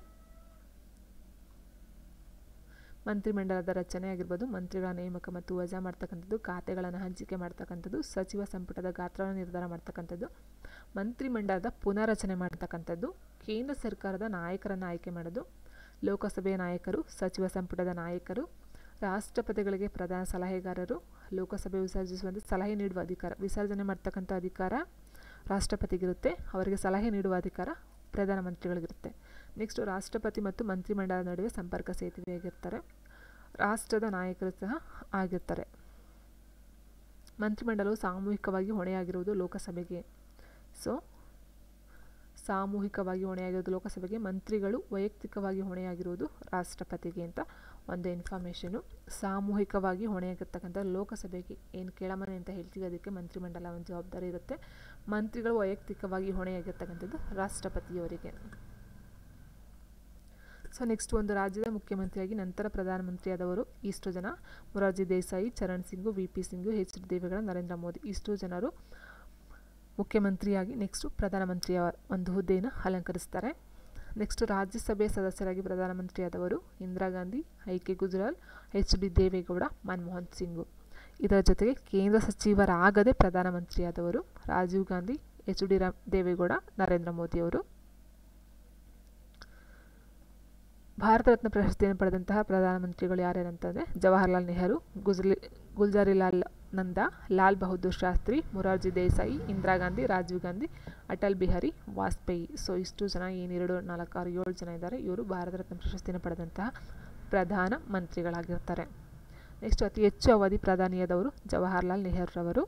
A: ಮಂತ್ರಿಮಂಡಲದ ರಚನೆ ಆಗಿರ್ಬೋದು, ಮಂತ್ರಿಗಳ ನೇಮಕ ಮತ್ತು ವಜಾ ಮಾಡ್ತಕ್ಕಂಥದ್ದು, ಖಾತೆಗಳನ್ನು ಹಂಚಿಕೆ ಮಾಡ್ತಕ್ಕಂಥದ್ದು, ಸಚಿವ ಸಂಪುಟದ ಗಾತ್ರವನ್ನು ನಿರ್ಧಾರ ಮಾಡ್ತಕ್ಕಂಥದ್ದು, ಮಂತ್ರಿಮಂಡಲದ ಪುನರ್ರಚನೆ ಮಾಡ್ತಕ್ಕಂಥದ್ದು, ಕೇಂದ್ರ ಸರ್ಕಾರದ ನಾಯಕರನ್ನು ಆಯ್ಕೆ ಮಾಡೋದು, ಲೋಕಸಭೆಯ ನಾಯಕರು, ಸಚಿವ ಸಂಪುಟದ ನಾಯಕರು, ರಾಷ್ಟ್ರಪತಿಗಳಿಗೆ ಪ್ರಧಾನ ಸಲಹೆಗಾರರು, ಲೋಕಸಭೆ ವಿಸರ್ಜಿಸುವಂತೆ ಸಲಹೆ ನೀಡುವ ಅಧಿಕಾರ, ವಿಸರ್ಜನೆ ಮಾಡ್ತಕ್ಕಂಥ ಅಧಿಕಾರ ರಾಷ್ಟ್ರಪತಿಗಿರುತ್ತೆ, ಅವರಿಗೆ ಸಲಹೆ ನೀಡುವ ಅಧಿಕಾರ ಪ್ರಧಾನಮಂತ್ರಿಗಳಿಗಿರುತ್ತೆ. ನೆಕ್ಸ್ಟ್ ರಾಷ್ಟ್ರಪತಿ ಮತ್ತು ಮಂತ್ರಿಮಂಡಲದ ನಡುವೆ ಸಂಪರ್ಕ ಸೇತುವೆಯಾಗಿರ್ತಾರೆ. ರಾಷ್ಟ್ರದ ನಾಯಕರು ಸಹ ಆಗಿರ್ತಾರೆ. ಮಂತ್ರಿಮಂಡಲವು ಸಾಮೂಹಿಕವಾಗಿ ಹೊಣೆಯಾಗಿರುವುದು ಲೋಕಸಭೆಗೆ. ಸೊ ಸಾಮೂಹಿಕವಾಗಿ ಹೊಣೆಯಾಗಿರುವುದು ಲೋಕಸಭೆಗೆ, ಮಂತ್ರಿಗಳು ವೈಯಕ್ತಿಕವಾಗಿ ಹೊಣೆಯಾಗಿರುವುದು ರಾಷ್ಟ್ರಪತಿಗೆ ಅಂತ ಒಂದು ಇನ್ಫಾರ್ಮೇಷನು. ಸಾಮೂಹಿಕವಾಗಿ ಹೊಣೆಯಾಗಿರ್ತಕ್ಕಂಥ ಲೋಕಸಭೆಗೆ ಏನು ಕೆಳಮನೆ ಅಂತ ಹೇಳ್ತೀವಿ ಅದಕ್ಕೆ ಮಂತ್ರಿಮಂಡಲ ಒಂದು ಜವಾಬ್ದಾರಿ ಇರುತ್ತೆ. ಮಂತ್ರಿಗಳು ವೈಯಕ್ತಿಕವಾಗಿ ಹೊಣೆಯಾಗಿರ್ತಕ್ಕಂಥದ್ದು ರಾಷ್ಟ್ರಪತಿಯವರಿಗೆ. ಸೊ ನೆಕ್ಸ್ಟ್ ಒಂದು ರಾಜ್ಯದ ಮುಖ್ಯಮಂತ್ರಿಯಾಗಿ ನಂತರ ಪ್ರಧಾನಮಂತ್ರಿಯಾದವರು ಇಷ್ಟು ಜನ: ಮೊರಾರ್ಜಿ ದೇಸಾಯಿ, ಚರಣ್ ಸಿಂಗ್, VP ಸಿಂಗ್, HD ದೇವೇಗೌಡ, ನರೇಂದ್ರ ಮೋದಿ. ಇಷ್ಟು ಜನರು ಮುಖ್ಯಮಂತ್ರಿಯಾಗಿ ನೆಕ್ಸ್ಟು ಪ್ರಧಾನಮಂತ್ರಿಯ ಒಂದು ಹುದ್ದೆಯನ್ನು ಅಲಂಕರಿಸ್ತಾರೆ. ನೆಕ್ಸ್ಟ್ ರಾಜ್ಯಸಭೆಯ ಸದಸ್ಯರಾಗಿ ಪ್ರಧಾನಮಂತ್ರಿಯಾದವರು ಇಂದಿರಾ ಗಾಂಧಿ, IK ಗುಜ್ರಾಲ್, HD ದೇವೇಗೌಡ, ಮನಮೋಹನ್ ಸಿಂಗು. ಇದರ ಜೊತೆಗೆ ಕೇಂದ್ರ ಸಚಿವರಾಗದೆ ಪ್ರಧಾನಮಂತ್ರಿಯಾದವರು ರಾಜೀವ್ ಗಾಂಧಿ, HD ದೇವೇಗೌಡ, ನರೇಂದ್ರ ಮೋದಿಯವರು. ಭಾರತ ರತ್ನ ಪ್ರಶಸ್ತಿಯನ್ನು ಪಡೆದಂತಹ ಪ್ರಧಾನಮಂತ್ರಿಗಳು ಯಾರ್ಯಾರಂತಂದರೆ ಜವಾಹರ್ಲಾಲ್ ನೆಹರು, ಗುಲ್ಜಾರಿಲಾಲ್ ನಂದಾ, ಲಾಲ್ ಬಹದ್ದೂರ್ ಶಾಸ್ತ್ರಿ, ಮೊರಾರ್ಜಿ ದೇಸಾಯಿ, ಇಂದಿರಾ ಗಾಂಧಿ, ರಾಜೀವ್ ಗಾಂಧಿ, ಅಟಲ್ ಬಿಹಾರಿ ವಾಜಪೇಯಿ. ಸೊ ಇಷ್ಟು ಜನ ಏನು 2, 4, 6, 7 ಜನ ಇದ್ದಾರೆ. ಇವರು ಭಾರತ ರತ್ನ ಪ್ರಶಸ್ತಿಯನ್ನು ಪಡೆದಂತಹ ಪ್ರಧಾನ ಮಂತ್ರಿಗಳಾಗಿರ್ತಾರೆ. ನೆಕ್ಸ್ಟ್ ಅತಿ ಹೆಚ್ಚು ಅವಧಿ ಪ್ರಧಾನಿಯಾದವರು ಜವಾಹರ್ಲಾಲ್ ನೆಹರೂರವರು.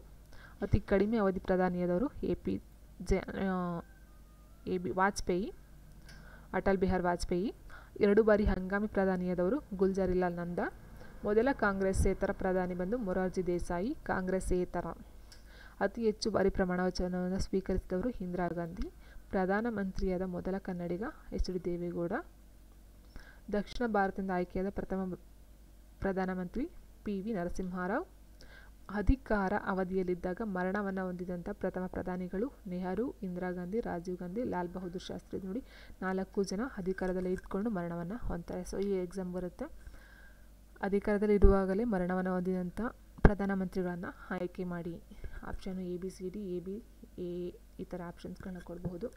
A: ಅತಿ ಕಡಿಮೆ ಅವಧಿ ಪ್ರಧಾನಿಯಾದವರು ಎ ಬಿ ವಾಜಪೇಯಿ, ಅಟಲ್ ಬಿಹಾರಿ ವಾಜಪೇಯಿ. 2 ಬಾರಿ ಹಂಗಾಮಿ ಪ್ರಧಾನಿಯಾದವರು ಗುಲ್ಜಾರಿಲಾಲ್ ನಂದಾ. ಮೊದಲ ಕಾಂಗ್ರೆಸ್ಸೇತರ ಪ್ರಧಾನಿ ಬಂದು ಮೊರಾರ್ಜಿ ದೇಸಾಯಿ, ಕಾಂಗ್ರೆಸ್ಸೇತರ. ಅತಿ ಹೆಚ್ಚು ಬಾರಿ ಪ್ರಮಾಣ ವಚನವನ್ನು ಸ್ವೀಕರಿಸಿದವರು ಇಂದಿರಾ ಗಾಂಧಿ. ಪ್ರಧಾನಮಂತ್ರಿಯಾದ ಮೊದಲ ಕನ್ನಡಿಗ ಎಚ್.ಡಿ. ದೇವೇಗೌಡ. ದಕ್ಷಿಣ ಭಾರತದಿಂದ ಆಯ್ಕೆಯಾದ ಪ್ರಥಮ ಪ್ರಧಾನಮಂತ್ರಿ ಪಿ.ವಿ. ನರಸಿಂಹರಾವ್. ಅಧಿಕಾರ ಅವಧಿಯಲ್ಲಿದ್ದಾಗ ಮರಣವನ್ನು ಹೊಂದಿದಂಥ ಪ್ರಥಮ ಪ್ರಧಾನಿಗಳು ನೆಹರು, ಇಂದಿರಾ ಗಾಂಧಿ, ರಾಜೀವ್ ಗಾಂಧಿ, ಲಾಲ್ ಬಹದ್ದೂರ್ ಶಾಸ್ತ್ರಿ. ನೋಡಿ 4 ಜನ ಅಧಿಕಾರದಲ್ಲಿ ಇದ್ಕೊಂಡು ಮರಣವನ್ನು ಹೊಂದ್ತಾರೆ. ಸೊ ಈ ಎಕ್ಸಾಮ್ ಬರುತ್ತೆ. ಅಧಿಕಾರದಲ್ಲಿ ಇರುವಾಗಲೇ ಮರಣವನ್ನು ಹೊಂದಿದಂಥ ಪ್ರಧಾನಮಂತ್ರಿಗಳನ್ನು ಆಯ್ಕೆ ಮಾಡಿ. ಆಪ್ಷನ್ ABCD, A ಈ ಥರ ಆಪ್ಷನ್ಸ್ಗಳನ್ನ ಕೊಡಬಹುದು.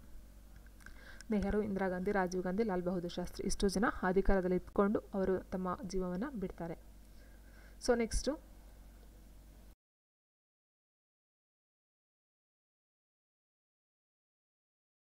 A: ನೆಹರು, ಇಂದಿರಾ ಗಾಂಧಿ, ರಾಜೀವ್ ಗಾಂಧಿ, ಲಾಲ್ ಬಹದ್ದೂರ್ ಶಾಸ್ತ್ರಿ ಇಷ್ಟು ಜನ ಅಧಿಕಾರದಲ್ಲಿ ಇದ್ಕೊಂಡು ಅವರು ತಮ್ಮ ಜೀವವನ್ನು ಬಿಡ್ತಾರೆ. So next